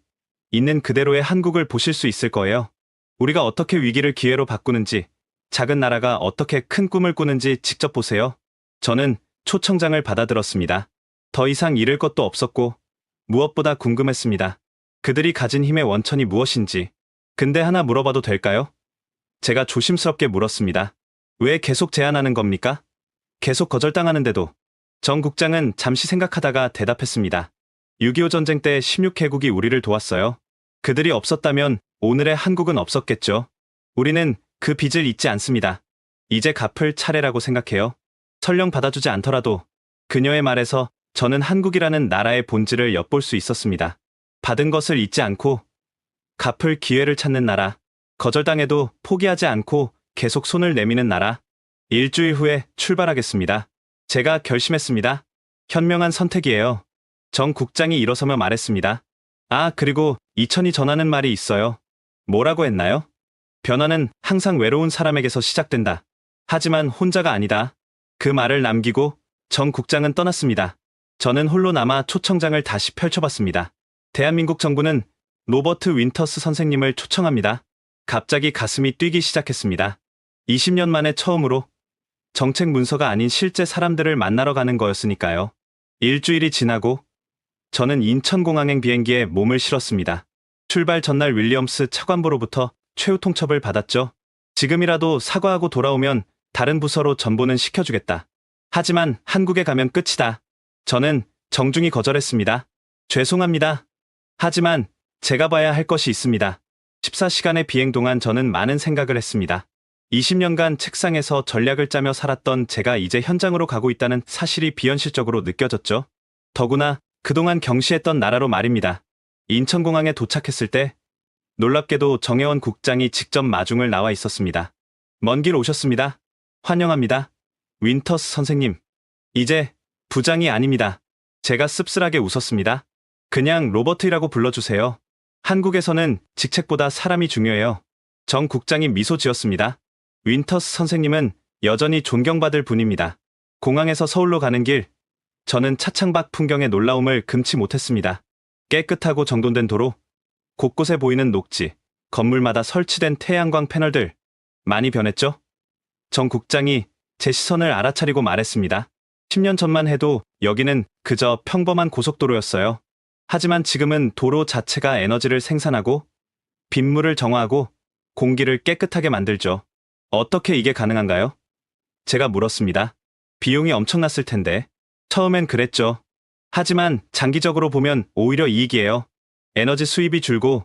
있는 그대로의 한국을 보실 수 있을 거예요. 우리가 어떻게 위기를 기회로 바꾸는지, 작은 나라가 어떻게 큰 꿈을 꾸는지 직접 보세요. 저는 초청장을 받아들었습니다. 더 이상 잃을 것도 없었고 무엇보다 궁금했습니다. 그들이 가진 힘의 원천이 무엇인지. 근데 하나 물어봐도 될까요? 제가 조심스럽게 물었습니다. 왜 계속 제안하는 겁니까? 계속 거절당하는데도. 정 국장은 잠시 생각하다가 대답했습니다. 6.25 전쟁 때 16개국이 우리를 도왔어요. 그들이 없었다면 오늘의 한국은 없었겠죠. 우리는 그 빚을 잊지 않습니다. 이제 갚을 차례라고 생각해요. 설령 받아주지 않더라도. 그녀의 말에서 저는 한국이라는 나라의 본질을 엿볼 수 있었습니다. 받은 것을 잊지 않고 갚을 기회를 찾는 나라. 거절당해도 포기하지 않고 계속 손을 내미는 나라. 일주일 후에 출발하겠습니다. 제가 결심했습니다. 현명한 선택이에요. 정 국장이 일어서며 말했습니다. 아, 그리고 이천이 전하는 말이 있어요. 뭐라고 했나요? 변화는 항상 외로운 사람에게서 시작된다. 하지만 혼자가 아니다. 그 말을 남기고 정 국장은 떠났습니다. 저는 홀로 남아 초청장을 다시 펼쳐봤습니다. 대한민국 정부는 로버트 윈터스 선생님을 초청합니다. 갑자기 가슴이 뛰기 시작했습니다. 20년 만에 처음으로 정책 문서가 아닌 실제 사람들을 만나러 가는 거였으니까요. 일주일이 지나고 저는 인천공항행 비행기에 몸을 실었습니다. 출발 전날 윌리엄스 차관보로부터 최후 통첩을 받았죠. 지금이라도 사과하고 돌아오면 다른 부서로 전보는 시켜주겠다. 하지만 한국에 가면 끝이다. 저는 정중히 거절했습니다. 죄송합니다. 하지만 제가 봐야 할 것이 있습니다. 14시간의 비행 동안 저는 많은 생각을 했습니다. 20년간 책상에서 전략을 짜며 살았던 제가 이제 현장으로 가고 있다는 사실이 비현실적으로 느껴졌죠. 더구나 그동안 경시했던 나라로 말입니다. 인천공항에 도착했을 때 놀랍게도 정혜원 국장이 직접 마중을 나와 있었습니다. 먼 길 오셨습니다. 환영합니다. 윈터스 선생님. 이제 부장이 아닙니다. 제가 씁쓸하게 웃었습니다. 그냥 로버트라고 불러주세요. 한국에서는 직책보다 사람이 중요해요. 정 국장이 미소 지었습니다. 윈터스 선생님은 여전히 존경받을 분입니다. 공항에서 서울로 가는 길, 저는 차창밖 풍경의 놀라움을 금치 못했습니다. 깨끗하고 정돈된 도로, 곳곳에 보이는 녹지, 건물마다 설치된 태양광 패널들, 많이 변했죠? 정 국장이 제 시선을 알아차리고 말했습니다. 10년 전만 해도 여기는 그저 평범한 고속도로였어요. 하지만 지금은 도로 자체가 에너지를 생산하고 빗물을 정화하고 공기를 깨끗하게 만들죠. 어떻게 이게 가능한가요? 제가 물었습니다. 비용이 엄청났을 텐데. 처음엔 그랬죠. 하지만 장기적으로 보면 오히려 이익이에요. 에너지 수입이 줄고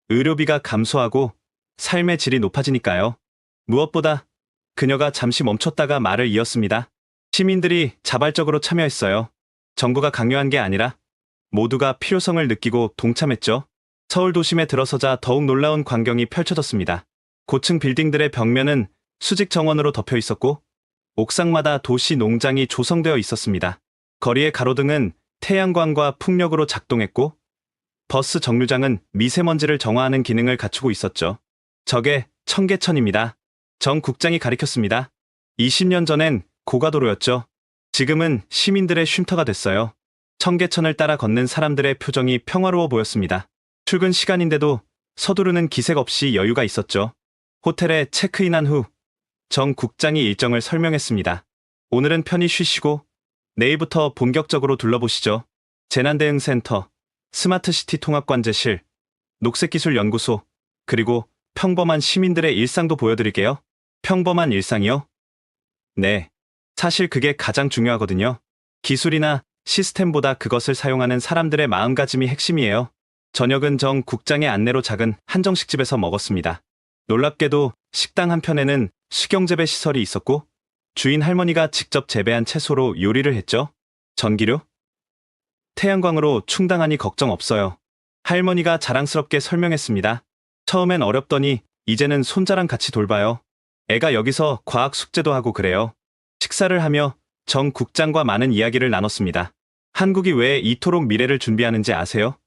의료비가 감소하고 삶의 질이 높아지니까요. 무엇보다 그녀가 잠시 멈췄다가 말을 이었습니다. 시민들이 자발적으로 참여했어요. 정부가 강요한 게 아니라 모두가 필요성을 느끼고 동참했죠. 서울 도심에 들어서자 더욱 놀라운 광경이 펼쳐졌습니다. 고층 빌딩들의 벽면은 수직 정원으로 덮여 있었고 옥상마다 도시 농장이 조성되어 있었습니다. 거리의 가로등은 태양광과 풍력으로 작동했고 버스 정류장은 미세먼지를 정화하는 기능을 갖추고 있었죠. 저게 청계천입니다. 정 국장이 가리켰습니다. 20년 전엔 고가도로였죠. 지금은 시민들의 쉼터가 됐어요. 청계천을 따라 걷는 사람들의 표정이 평화로워 보였습니다. 출근 시간인데도 서두르는 기색 없이 여유가 있었죠. 호텔에 체크인한 후 정 국장이 일정을 설명했습니다. 오늘은 편히 쉬시고 내일부터 본격적으로 둘러보시죠. 재난대응센터, 스마트시티 통합관제실, 녹색기술연구소, 그리고 평범한 시민들의 일상도 보여드릴게요. 평범한 일상이요? 네. 사실 그게 가장 중요하거든요. 기술이나 시스템보다 그것을 사용하는 사람들의 마음가짐이 핵심이에요. 저녁은 정 국장의 안내로 작은 한정식집에서 먹었습니다. 놀랍게도 식당 한편에는 수경재배 시설이 있었고 주인 할머니가 직접 재배한 채소로 요리를 했죠. 전기료? 태양광으로 충당하니 걱정 없어요. 할머니가 자랑스럽게 설명했습니다. 처음엔 어렵더니 이제는 손자랑 같이 돌봐요. 애가 여기서 과학 숙제도 하고 그래요. 식사를 하며 정 국장과 많은 이야기를 나눴습니다. 한국이 왜 이토록 미래를 준비하는지 아세요?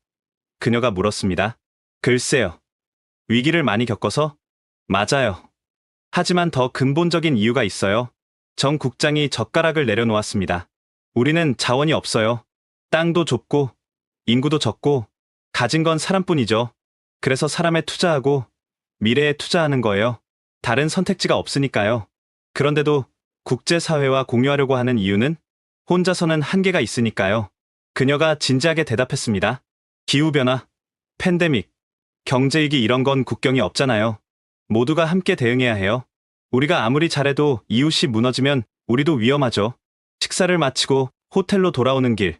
그녀가 물었습니다. 글쎄요. 위기를 많이 겪어서? 맞아요. 하지만 더 근본적인 이유가 있어요. 정 국장이 젓가락을 내려놓았습니다. 우리는 자원이 없어요. 땅도 좁고 인구도 적고 가진 건 사람뿐이죠. 그래서 사람에 투자하고 미래에 투자하는 거예요. 다른 선택지가 없으니까요. 그런데도 국제사회와 공유하려고 하는 이유는 혼자서는 한계가 있으니까요. 그녀가 진지하게 대답했습니다. 기후변화, 팬데믹, 경제위기 이런 건 국경이 없잖아요. 모두가 함께 대응해야 해요. 우리가 아무리 잘해도 이웃이 무너지면 우리도 위험하죠. 식사를 마치고 호텔로 돌아오는 길,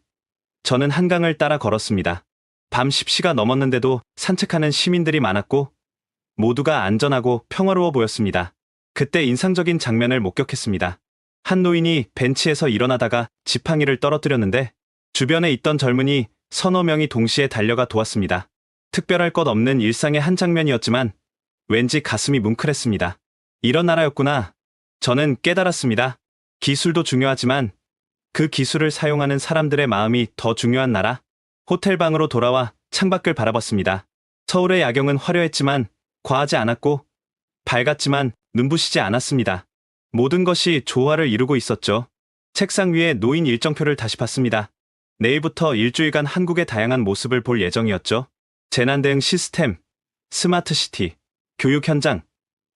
저는 한강을 따라 걸었습니다. 밤 10시가 넘었는데도 산책하는 시민들이 많았고 모두가 안전하고 평화로워 보였습니다. 그때 인상적인 장면을 목격했습니다. 한 노인이 벤치에서 일어나다가 지팡이를 떨어뜨렸는데 주변에 있던 젊은이 서너 명이 동시에 달려가 도왔습니다. 특별할 것 없는 일상의 한 장면이었지만 왠지 가슴이 뭉클했습니다. 이런 나라였구나. 저는 깨달았습니다. 기술도 중요하지만 그 기술을 사용하는 사람들의 마음이 더 중요한 나라. 호텔 방으로 돌아와 창밖을 바라봤습니다. 서울의 야경은 화려했지만 과하지 않았고 밝았지만 눈부시지 않았습니다. 모든 것이 조화를 이루고 있었죠. 책상 위에 놓인 일정표를 다시 봤습니다. 내일부터 일주일간 한국의 다양한 모습을 볼 예정이었죠. 재난대응 시스템, 스마트시티, 교육 현장,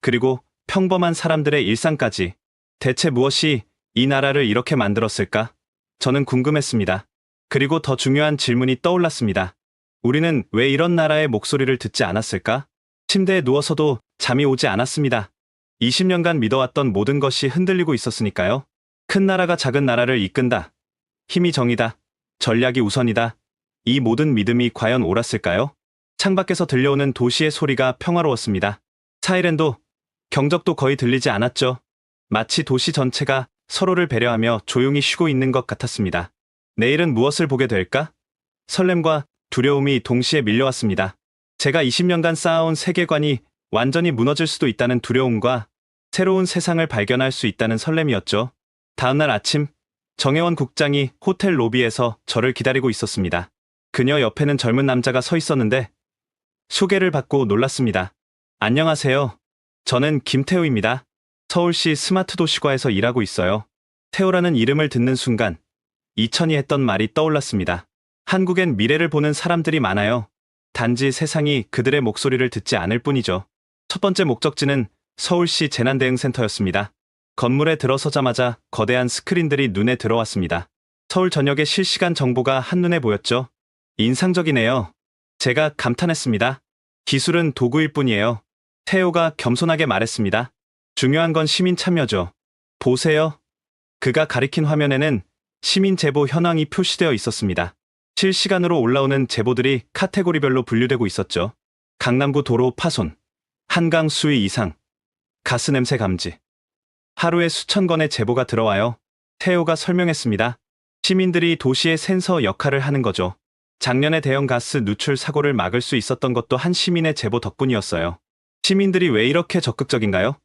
그리고 평범한 사람들의 일상까지. 대체 무엇이 이 나라를 이렇게 만들었을까? 저는 궁금했습니다. 그리고 더 중요한 질문이 떠올랐습니다. 우리는 왜 이런 나라의 목소리를 듣지 않았을까? 침대에 누워서도 잠이 오지 않았습니다. 20년간 믿어왔던 모든 것이 흔들리고 있었으니까요. 큰 나라가 작은 나라를 이끈다. 힘이 정이다. 전략이 우선이다. 이 모든 믿음이 과연 옳았을까요? 창밖에서 들려오는 도시의 소리가 평화로웠습니다. 사이렌도 경적도 거의 들리지 않았죠. 마치 도시 전체가 서로를 배려하며 조용히 쉬고 있는 것 같았습니다. 내일은 무엇을 보게 될까? 설렘과 두려움이 동시에 밀려왔습니다. 제가 20년간 쌓아온 세계관이 완전히 무너질 수도 있다는 두려움과 새로운 세상을 발견할 수 있다는 설렘이었죠. 다음날 아침, 정혜원 국장이 호텔 로비에서 저를 기다리고 있었습니다. 그녀 옆에는 젊은 남자가 서 있었는데 소개를 받고 놀랐습니다. 안녕하세요. 저는 김태우입니다. 서울시 스마트 도시과에서 일하고 있어요. 태우라는 이름을 듣는 순간 이천이 했던 말이 떠올랐습니다. 한국엔 미래를 보는 사람들이 많아요. 단지 세상이 그들의 목소리를 듣지 않을 뿐이죠. 첫 번째 목적지는 서울시 재난대응센터였습니다. 건물에 들어서자마자 거대한 스크린들이 눈에 들어왔습니다. 서울 전역의 실시간 정보가 한눈에 보였죠. 인상적이네요. 제가 감탄했습니다. 기술은 도구일 뿐이에요. 태호가 겸손하게 말했습니다. 중요한 건 시민 참여죠. 보세요. 그가 가리킨 화면에는 시민 제보 현황이 표시되어 있었습니다. 실시간으로 올라오는 제보들이 카테고리별로 분류되고 있었죠. 강남구 도로 파손, 한강 수위 이상, 가스 냄새 감지. 하루에 수천 건의 제보가 들어와요. 태호가 설명했습니다. 시민들이 도시의 센서 역할을 하는 거죠. 작년에 대형 가스 누출 사고를 막을 수 있었던 것도 한 시민의 제보 덕분이었어요. 시민들이 왜 이렇게 적극적인가요?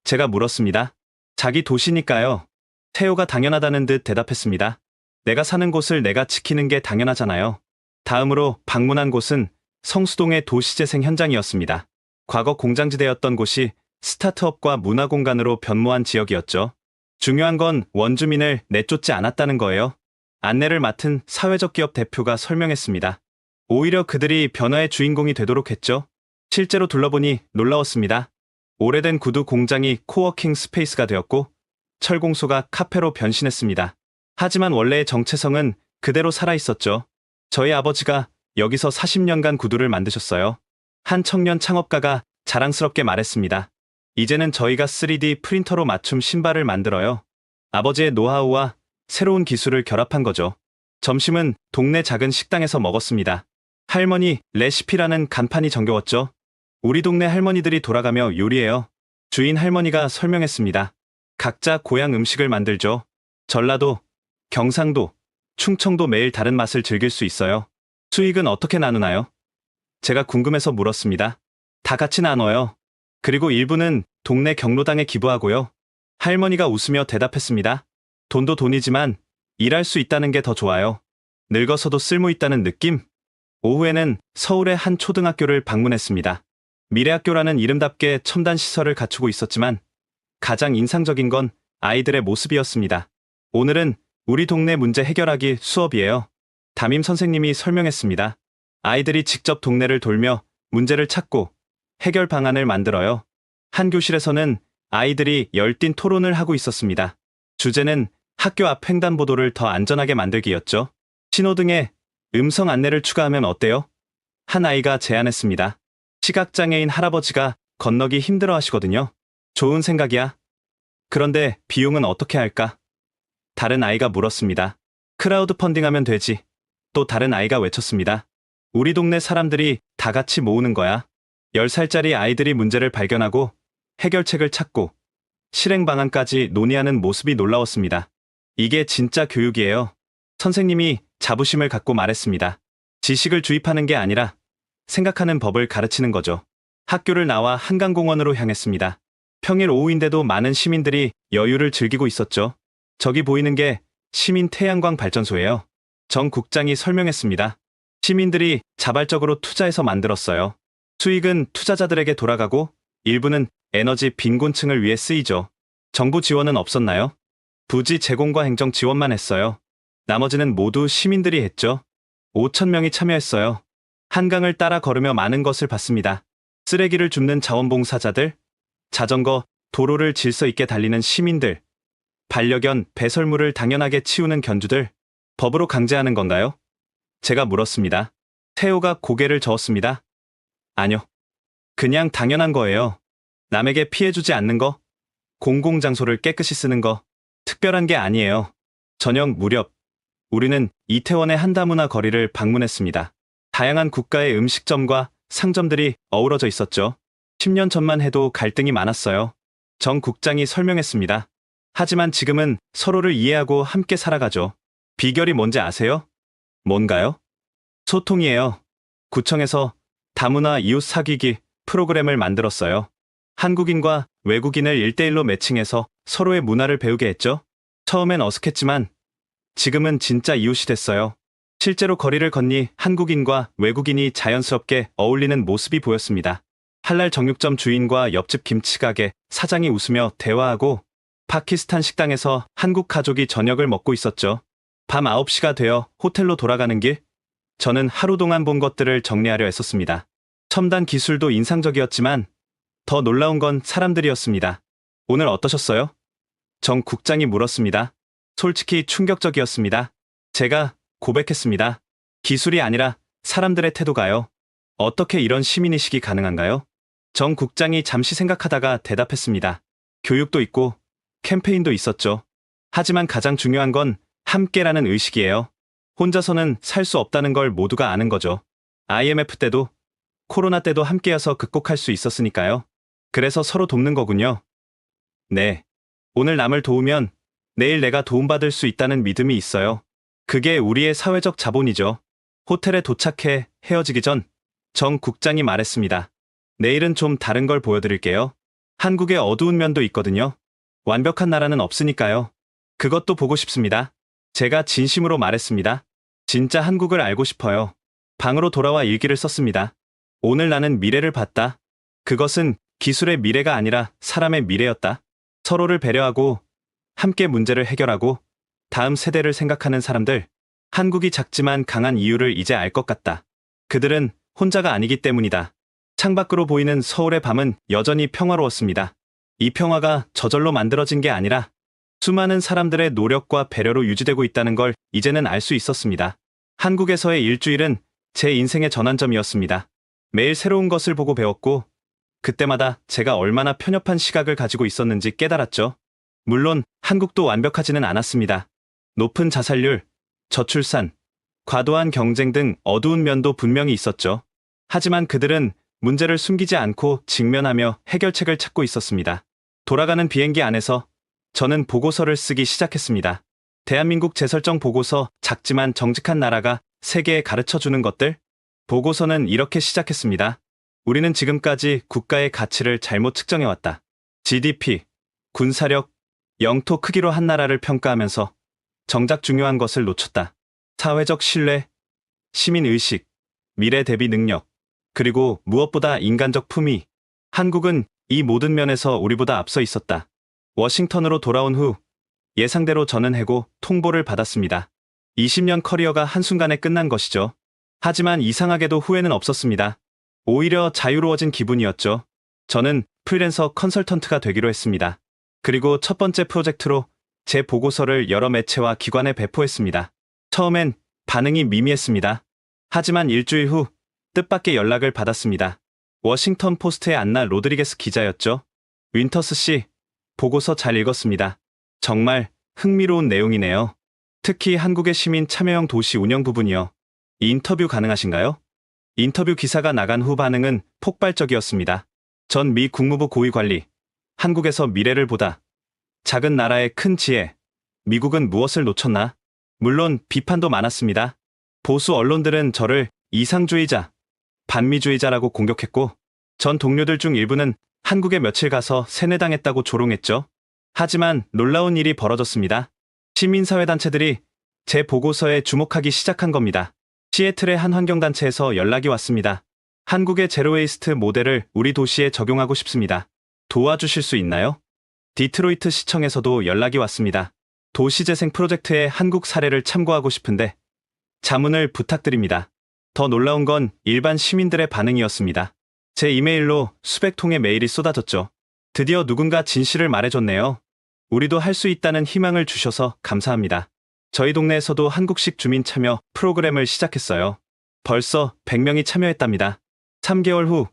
제가 물었습니다. 자기 도시니까요. 태호가 당연하다는 듯 대답했습니다. 내가 사는 곳을 내가 지키는 게 당연하잖아요. 다음으로 방문한 곳은 성수동의 도시재생 현장이었습니다. 과거 공장지대였던 곳이 스타트업과 문화공간으로 변모한 지역이었죠. 중요한 건 원주민을 내쫓지 않았다는 거예요. 안내를 맡은 사회적 기업 대표가 설명했습니다. 오히려 그들이 변화의 주인공이 되도록 했죠. 실제로 둘러보니 놀라웠습니다. 오래된 구두 공장이 코워킹 스페이스가 되었고 철공소가 카페로 변신했습니다. 하지만 원래의 정체성은 그대로 살아있었죠. 저희 아버지가 여기서 40년간 구두를 만드셨어요. 한 청년 창업가가 자랑스럽게 말했습니다. 이제는 저희가 3D 프린터로 맞춤 신발을 만들어요. 아버지의 노하우와 새로운 기술을 결합한 거죠. 점심은 동네 작은 식당에서 먹었습니다. 할머니 레시피라는 간판이 정겨웠죠. 우리 동네 할머니들이 돌아가며 요리해요. 주인 할머니가 설명했습니다. 각자 고향 음식을 만들죠. 전라도, 경상도, 충청도 매일 다른 맛을 즐길 수 있어요. 수익은 어떻게 나누나요? 제가 궁금해서 물었습니다. 다 같이 나눠요. 그리고 일부는 동네 경로당에 기부하고요. 할머니가 웃으며 대답했습니다. 돈도 돈이지만 일할 수 있다는 게 더 좋아요. 늙어서도 쓸모 있다는 느낌? 오후에는 서울의 한 초등학교를 방문했습니다. 미래학교라는 이름답게 첨단 시설을 갖추고 있었지만 가장 인상적인 건 아이들의 모습이었습니다. 오늘은 우리 동네 문제 해결하기 수업이에요. 담임 선생님이 설명했습니다. 아이들이 직접 동네를 돌며 문제를 찾고 해결 방안을 만들어요. 한 교실에서는 아이들이 열띤 토론을 하고 있었습니다. 주제는 학교 앞 횡단보도를 더 안전하게 만들기였죠. 신호등에 음성 안내를 추가하면 어때요? 한 아이가 제안했습니다. 시각장애인 할아버지가 건너기 힘들어 하시거든요. 좋은 생각이야. 그런데 비용은 어떻게 할까? 다른 아이가 물었습니다. 크라우드 펀딩하면 되지. 또 다른 아이가 외쳤습니다. 우리 동네 사람들이 다 같이 모으는 거야. 10살짜리 아이들이 문제를 발견하고 해결책을 찾고 실행 방안까지 논의하는 모습이 놀라웠습니다. 이게 진짜 교육이에요. 선생님이 자부심을 갖고 말했습니다. 지식을 주입하는 게 아니라 생각하는 법을 가르치는 거죠. 학교를 나와 한강공원으로 향했습니다. 평일 오후인데도 많은 시민들이 여유를 즐기고 있었죠. 저기 보이는 게 시민 태양광 발전소예요. 정 국장이 설명했습니다. 시민들이 자발적으로 투자해서 만들었어요. 수익은 투자자들에게 돌아가고 일부는 에너지 빈곤층을 위해 쓰이죠. 정부 지원은 없었나요? 부지 제공과 행정 지원만 했어요. 나머지는 모두 시민들이 했죠. 5,000명이 참여했어요. 한강을 따라 걸으며 많은 것을 봤습니다. 쓰레기를 줍는 자원봉사자들, 자전거, 도로를 질서 있게 달리는 시민들, 반려견, 배설물을 당연하게 치우는 견주들, 법으로 강제하는 건가요? 제가 물었습니다. 태호가 고개를 저었습니다. 아니요. 그냥 당연한 거예요. 남에게 피해주지 않는 거, 공공장소를 깨끗이 쓰는 거, 특별한 게 아니에요. 저녁 무렵, 우리는 이태원의 한다문화 거리를 방문했습니다. 다양한 국가의 음식점과 상점들이 어우러져 있었죠. 10년 전만 해도 갈등이 많았어요. 정 국장이 설명했습니다. 하지만 지금은 서로를 이해하고 함께 살아가죠. 비결이 뭔지 아세요? 뭔가요? 소통이에요. 구청에서 다문화 이웃 사귀기 프로그램을 만들었어요. 한국인과 외국인을 1대1로 매칭해서 서로의 문화를 배우게 했죠. 처음엔 어색했지만 지금은 진짜 이웃이 됐어요. 실제로 거리를 건니 한국인과 외국인이 자연스럽게 어울리는 모습이 보였습니다. 할랄 정육점 주인과 옆집 김치가게 사장이 웃으며 대화하고 파키스탄 식당에서 한국 가족이 저녁을 먹고 있었죠. 밤 9시가 되어 호텔로 돌아가는 길, 저는 하루 동안 본 것들을 정리하려 했었습니다. 첨단 기술도 인상적이었지만 더 놀라운 건 사람들이었습니다. 오늘 어떠셨어요? 정 국장이 물었습니다. 솔직히 충격적이었습니다. 제가 고백했습니다. 기술이 아니라 사람들의 태도가요. 어떻게 이런 시민의식이 가능한가요? 정 국장이 잠시 생각하다가 대답했습니다. 교육도 있고 캠페인도 있었죠. 하지만 가장 중요한 건 함께라는 의식이에요. 혼자서는 살 수 없다는 걸 모두가 아는 거죠. IMF 때도 코로나 때도 함께여서 극복할 수 있었으니까요. 그래서 서로 돕는 거군요. 네. 오늘 남을 도우면 내일 내가 도움받을 수 있다는 믿음이 있어요. 그게 우리의 사회적 자본이죠. 호텔에 도착해 헤어지기 전 정 국장이 말했습니다. 내일은 좀 다른 걸 보여드릴게요. 한국의 어두운 면도 있거든요. 완벽한 나라는 없으니까요. 그것도 보고 싶습니다. 제가 진심으로 말했습니다. 진짜 한국을 알고 싶어요. 방으로 돌아와 일기를 썼습니다. 오늘 나는 미래를 봤다. 그것은 기술의 미래가 아니라 사람의 미래였다. 서로를 배려하고 함께 문제를 해결하고 다음 세대를 생각하는 사람들. 한국이 작지만 강한 이유를 이제 알 것 같다. 그들은 혼자가 아니기 때문이다. 창밖으로 보이는 서울의 밤은 여전히 평화로웠습니다. 이 평화가 저절로 만들어진 게 아니라 수많은 사람들의 노력과 배려로 유지되고 있다는 걸 이제는 알 수 있었습니다. 한국에서의 일주일은 제 인생의 전환점이었습니다. 매일 새로운 것을 보고 배웠고 그때마다 제가 얼마나 편협한 시각을 가지고 있었는지 깨달았죠. 물론 한국도 완벽하지는 않았습니다. 높은 자살률, 저출산, 과도한 경쟁 등 어두운 면도 분명히 있었죠. 하지만 그들은 문제를 숨기지 않고 직면하며 해결책을 찾고 있었습니다. 돌아가는 비행기 안에서 저는 보고서를 쓰기 시작했습니다. 대한민국 재설정 보고서, 작지만 정직한 나라가 세계에 가르쳐주는 것들. 보고서는 이렇게 시작했습니다. 우리는 지금까지 국가의 가치를 잘못 측정해왔다. GDP, 군사력, 영토 크기로 한 나라를 평가하면서 정작 중요한 것을 놓쳤다. 사회적 신뢰, 시민의식, 미래 대비 능력, 그리고 무엇보다 인간적 품위. 한국은 이 모든 면에서 우리보다 앞서 있었다. 워싱턴으로 돌아온 후 예상대로 저는 해고 통보를 받았습니다. 20년 커리어가 한순간에 끝난 것이죠. 하지만 이상하게도 후회는 없었습니다. 오히려 자유로워진 기분이었죠. 저는 프리랜서 컨설턴트가 되기로 했습니다. 그리고 첫 번째 프로젝트로 제 보고서를 여러 매체와 기관에 배포했습니다. 처음엔 반응이 미미했습니다. 하지만 일주일 후 뜻밖의 연락을 받았습니다. 워싱턴 포스트의 안나 로드리게스 기자였죠. 윈터스 씨, 보고서 잘 읽었습니다. 정말 흥미로운 내용이네요. 특히 한국의 시민 참여형 도시 운영 부분이요. 인터뷰 가능하신가요? 인터뷰 기사가 나간 후 반응은 폭발적이었습니다. 전 미 국무부 고위 관리, 한국에서 미래를 보다. 작은 나라의 큰 지혜, 미국은 무엇을 놓쳤나? 물론 비판도 많았습니다. 보수 언론들은 저를 이상주의자, 반미주의자라고 공격했고 전 동료들 중 일부는 한국에 며칠 가서 세뇌당했다고 조롱했죠. 하지만 놀라운 일이 벌어졌습니다. 시민사회단체들이 제 보고서에 주목하기 시작한 겁니다. 시애틀의 한 환경단체에서 연락이 왔습니다. 한국의 제로웨이스트 모델을 우리 도시에 적용하고 싶습니다. 도와주실 수 있나요? 디트로이트 시청에서도 연락이 왔습니다. 도시재생 프로젝트의 한국 사례를 참고하고 싶은데 자문을 부탁드립니다. 더 놀라운 건 일반 시민들의 반응이었습니다. 제 이메일로 수백 통의 메일이 쏟아졌죠. 드디어 누군가 진실을 말해줬네요. 우리도 할 수 있다는 희망을 주셔서 감사합니다. 저희 동네에서도 한국식 주민 참여 프로그램을 시작했어요. 벌써 100명이 참여했답니다. 3개월 후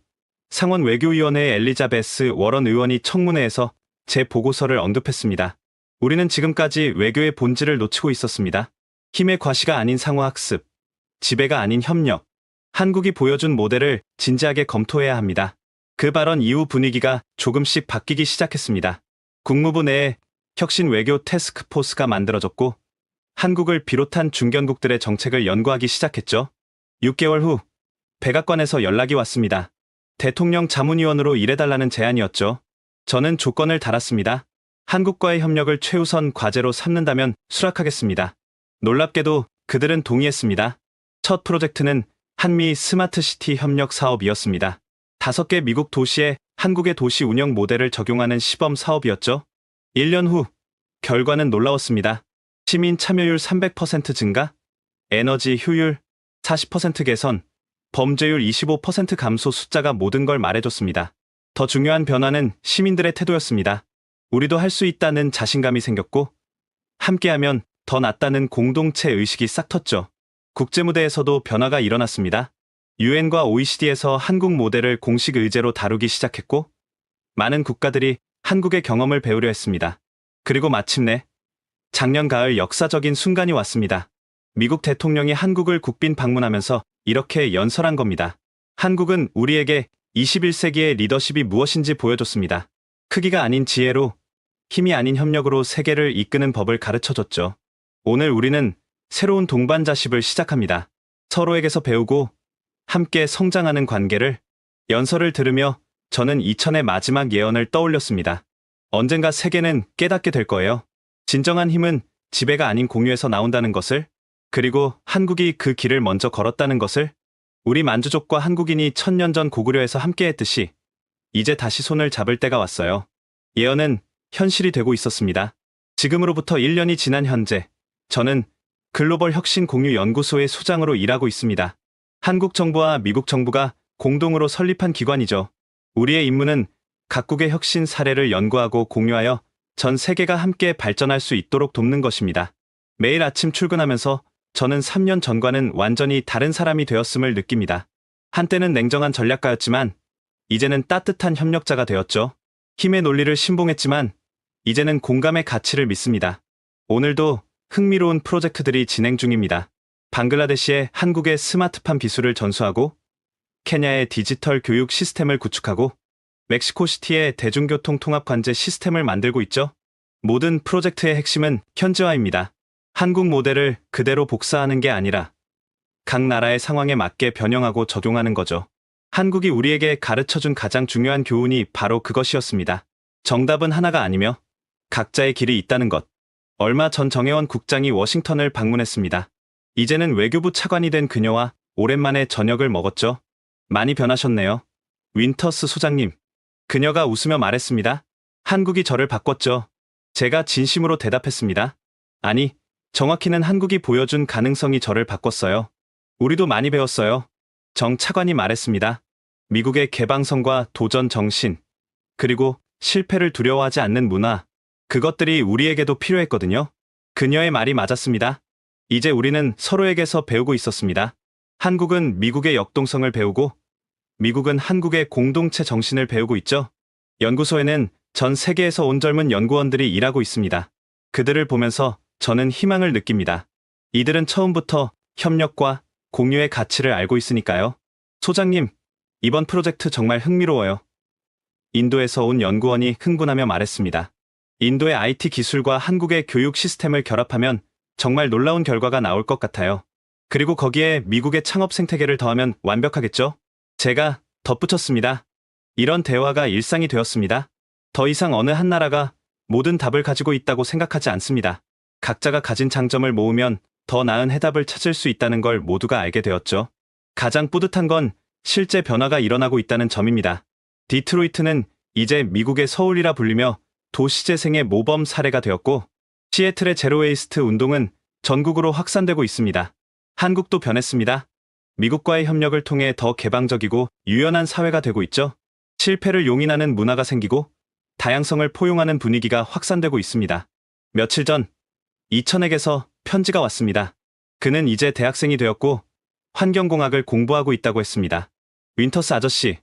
상원 외교위원회의 엘리자베스 워런 의원이 청문회에서 제 보고서를 언급했습니다. 우리는 지금까지 외교의 본질을 놓치고 있었습니다. 힘의 과시가 아닌 상호학습, 지배가 아닌 협력, 한국이 보여준 모델을 진지하게 검토해야 합니다. 그 발언 이후 분위기가 조금씩 바뀌기 시작했습니다. 국무부 내에 혁신 외교 태스크포스가 만들어졌고 한국을 비롯한 중견국들의 정책을 연구하기 시작했죠. 6개월 후 백악관에서 연락이 왔습니다. 대통령 자문위원으로 일해달라는 제안이었죠. 저는 조건을 달았습니다. 한국과의 협력을 최우선 과제로 삼는다면 수락하겠습니다. 놀랍게도 그들은 동의했습니다. 첫 프로젝트는 한미 스마트시티 협력 사업이었습니다. 5개 미국 도시에 한국의 도시 운영 모델을 적용하는 시범 사업이었죠. 1년 후 결과는 놀라웠습니다. 시민 참여율 300% 증가, 에너지 효율 40% 개선, 범죄율 25% 감소. 숫자가 모든 걸 말해줬습니다. 더 중요한 변화는 시민들의 태도였습니다. 우리도 할 수 있다는 자신감이 생겼고 함께하면 더 낫다는 공동체 의식이 싹 텄죠. 국제무대에서도 변화가 일어났습니다. 유엔과 OECD에서 한국 모델을 공식 의제로 다루기 시작했고 많은 국가들이 한국의 경험을 배우려 했습니다. 그리고 마침내 작년 가을 역사적인 순간이 왔습니다. 미국 대통령이 한국을 국빈 방문하면서 이렇게 연설한 겁니다. 한국은 우리에게 21세기의 리더십이 무엇인지 보여줬습니다. 크기가 아닌 지혜로, 힘이 아닌 협력으로 세계를 이끄는 법을 가르쳐줬죠. 오늘 우리는 새로운 동반자십을 시작합니다. 서로에게서 배우고 함께 성장하는 관계를. 연설을 들으며 저는 2000의 마지막 예언을 떠올렸습니다. 언젠가 세계는 깨닫게 될 거예요. 진정한 힘은 지배가 아닌 공유에서 나온다는 것을, 그리고 한국이 그 길을 먼저 걸었다는 것을. 우리 만주족과 한국인이 1000년 전 고구려에서 함께했듯이 이제 다시 손을 잡을 때가 왔어요. 예언은 현실이 되고 있었습니다. 지금으로부터 1년이 지난 현재, 저는 글로벌 혁신 공유 연구소의 소장으로 일하고 있습니다. 한국 정부와 미국 정부가 공동으로 설립한 기관이죠. 우리의 임무는 각국의 혁신 사례를 연구하고 공유하여 전 세계가 함께 발전할 수 있도록 돕는 것입니다. 매일 아침 출근하면서 저는 3년 전과는 완전히 다른 사람이 되었음을 느낍니다. 한때는 냉정한 전략가였지만 이제는 따뜻한 협력자가 되었죠. 힘의 논리를 신봉했지만 이제는 공감의 가치를 믿습니다. 오늘도 흥미로운 프로젝트들이 진행 중입니다. 방글라데시의 한국의 스마트팜 기술을 전수하고 케냐의 디지털 교육 시스템을 구축하고 멕시코시티의 대중교통 통합 관제 시스템을 만들고 있죠. 모든 프로젝트의 핵심은 현지화입니다. 한국 모델을 그대로 복사하는 게 아니라 각 나라의 상황에 맞게 변형하고 적용하는 거죠. 한국이 우리에게 가르쳐준 가장 중요한 교훈이 바로 그것이었습니다. 정답은 하나가 아니며 각자의 길이 있다는 것. 얼마 전 정혜원 국장이 워싱턴을 방문했습니다. 이제는 외교부 차관이 된 그녀와 오랜만에 저녁을 먹었죠. 많이 변하셨네요. 윈터스 소장님. 그녀가 웃으며 말했습니다. 한국이 저를 바꿨죠. 제가 진심으로 대답했습니다. 아니, 정확히는 한국이 보여준 가능성이 저를 바꿨어요. 우리도 많이 배웠어요. 정 차관이 말했습니다. 미국의 개방성과 도전 정신, 그리고 실패를 두려워하지 않는 문화, 그것들이 우리에게도 필요했거든요. 그녀의 말이 맞았습니다. 이제 우리는 서로에게서 배우고 있었습니다. 한국은 미국의 역동성을 배우고 미국은 한국의 공동체 정신을 배우고 있죠. 연구소에는 전 세계에서 온 젊은 연구원들이 일하고 있습니다. 그들을 보면서 저는 희망을 느낍니다. 이들은 처음부터 협력과 공유의 가치를 알고 있으니까요. 소장님, 이번 프로젝트 정말 흥미로워요. 인도에서 온 연구원이 흥분하며 말했습니다. 인도의 IT 기술과 한국의 교육 시스템을 결합하면 정말 놀라운 결과가 나올 것 같아요. 그리고 거기에 미국의 창업 생태계를 더하면 완벽하겠죠? 제가 덧붙였습니다. 이런 대화가 일상이 되었습니다. 더 이상 어느 한 나라가 모든 답을 가지고 있다고 생각하지 않습니다. 각자가 가진 장점을 모으면 더 나은 해답을 찾을 수 있다는 걸 모두가 알게 되었죠. 가장 뿌듯한 건 실제 변화가 일어나고 있다는 점입니다. 디트로이트는 이제 미국의 서울이라 불리며 도시재생의 모범 사례가 되었고 시애틀의 제로웨이스트 운동은 전국으로 확산되고 있습니다. 한국도 변했습니다. 미국과의 협력을 통해 더 개방적이고 유연한 사회가 되고 있죠. 실패를 용인하는 문화가 생기고 다양성을 포용하는 분위기가 확산되고 있습니다. 며칠 전 이천에게서 편지가 왔습니다. 그는 이제 대학생이 되었고 환경공학을 공부하고 있다고 했습니다. 윈터스 아저씨,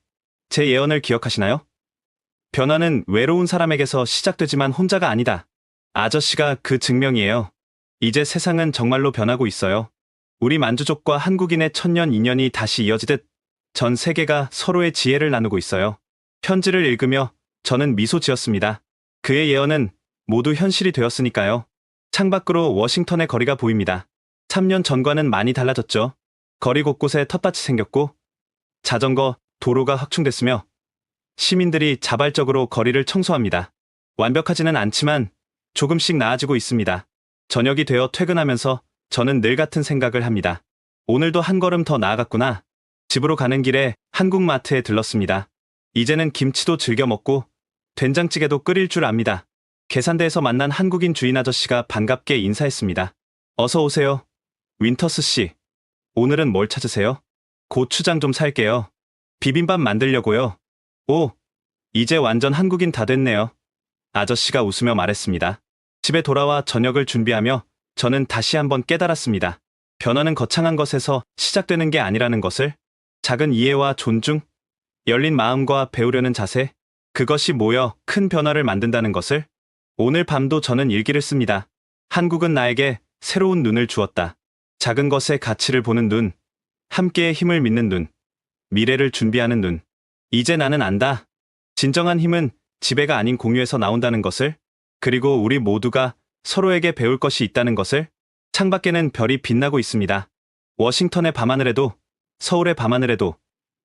제 예언을 기억하시나요? 변화는 외로운 사람에게서 시작되지만 혼자가 아니다. 아저씨가 그 증명이에요. 이제 세상은 정말로 변하고 있어요. 우리 만주족과 한국인의 천년 인연이 다시 이어지듯 전 세계가 서로의 지혜를 나누고 있어요. 편지를 읽으며 저는 미소 지었습니다. 그의 예언은 모두 현실이 되었으니까요. 창밖으로 워싱턴의 거리가 보입니다. 3년 전과는 많이 달라졌죠. 거리 곳곳에 텃밭이 생겼고 자전거, 도로가 확충됐으며 시민들이 자발적으로 거리를 청소합니다. 완벽하지는 않지만 조금씩 나아지고 있습니다. 저녁이 되어 퇴근하면서 저는 늘 같은 생각을 합니다. 오늘도 한 걸음 더 나아갔구나. 집으로 가는 길에 한국마트에 들렀습니다. 이제는 김치도 즐겨 먹고 된장찌개도 끓일 줄 압니다. 계산대에서 만난 한국인 주인 아저씨가 반갑게 인사했습니다. 어서 오세요. 윈터스 씨. 오늘은 뭘 찾으세요? 고추장 좀 살게요. 비빔밥 만들려고요. 오, 이제 완전 한국인 다 됐네요. 아저씨가 웃으며 말했습니다. 집에 돌아와 저녁을 준비하며 저는 다시 한번 깨달았습니다. 변화는 거창한 것에서 시작되는 게 아니라는 것을. 작은 이해와 존중, 열린 마음과 배우려는 자세, 그것이 모여 큰 변화를 만든다는 것을. 오늘 밤도 저는 일기를 씁니다. 한국은 나에게 새로운 눈을 주었다. 작은 것의 가치를 보는 눈, 함께의 힘을 믿는 눈, 미래를 준비하는 눈. 이제 나는 안다. 진정한 힘은 지배가 아닌 공유에서 나온다는 것을. 그리고 우리 모두가 서로에게 배울 것이 있다는 것을. 창밖에는 별이 빛나고 있습니다. 워싱턴의 밤하늘에도, 서울의 밤하늘에도,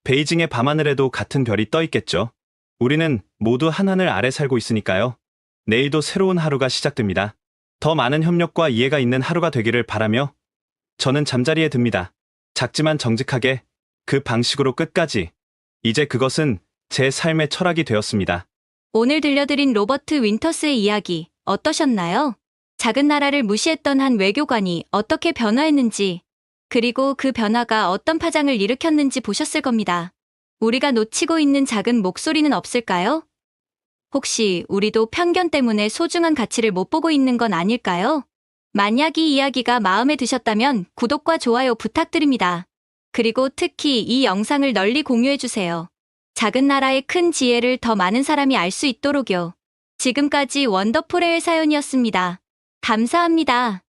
베이징의 밤하늘에도 같은 별이 떠 있겠죠. 우리는 모두 한 하늘 아래 살고 있으니까요. 내일도 새로운 하루가 시작됩니다. 더 많은 협력과 이해가 있는 하루가 되기를 바라며 저는 잠자리에 듭니다. 작지만 정직하게, 그 방식으로 끝까지. 이제 그것은 제 삶의 철학이 되었습니다. 오늘 들려드린 로버트 윈터스의 이야기 어떠셨나요? 작은 나라를 무시했던 한 외교관이 어떻게 변화했는지, 그리고 그 변화가 어떤 파장을 일으켰는지 보셨을 겁니다. 우리가 놓치고 있는 작은 목소리는 없을까요? 혹시 우리도 편견 때문에 소중한 가치를 못 보고 있는 건 아닐까요? 만약 이 이야기가 마음에 드셨다면 구독과 좋아요 부탁드립니다. 그리고 특히 이 영상을 널리 공유해주세요. 작은 나라의 큰 지혜를 더 많은 사람이 알 수 있도록요. 지금까지 원더풀의 사연이었습니다. 감사합니다.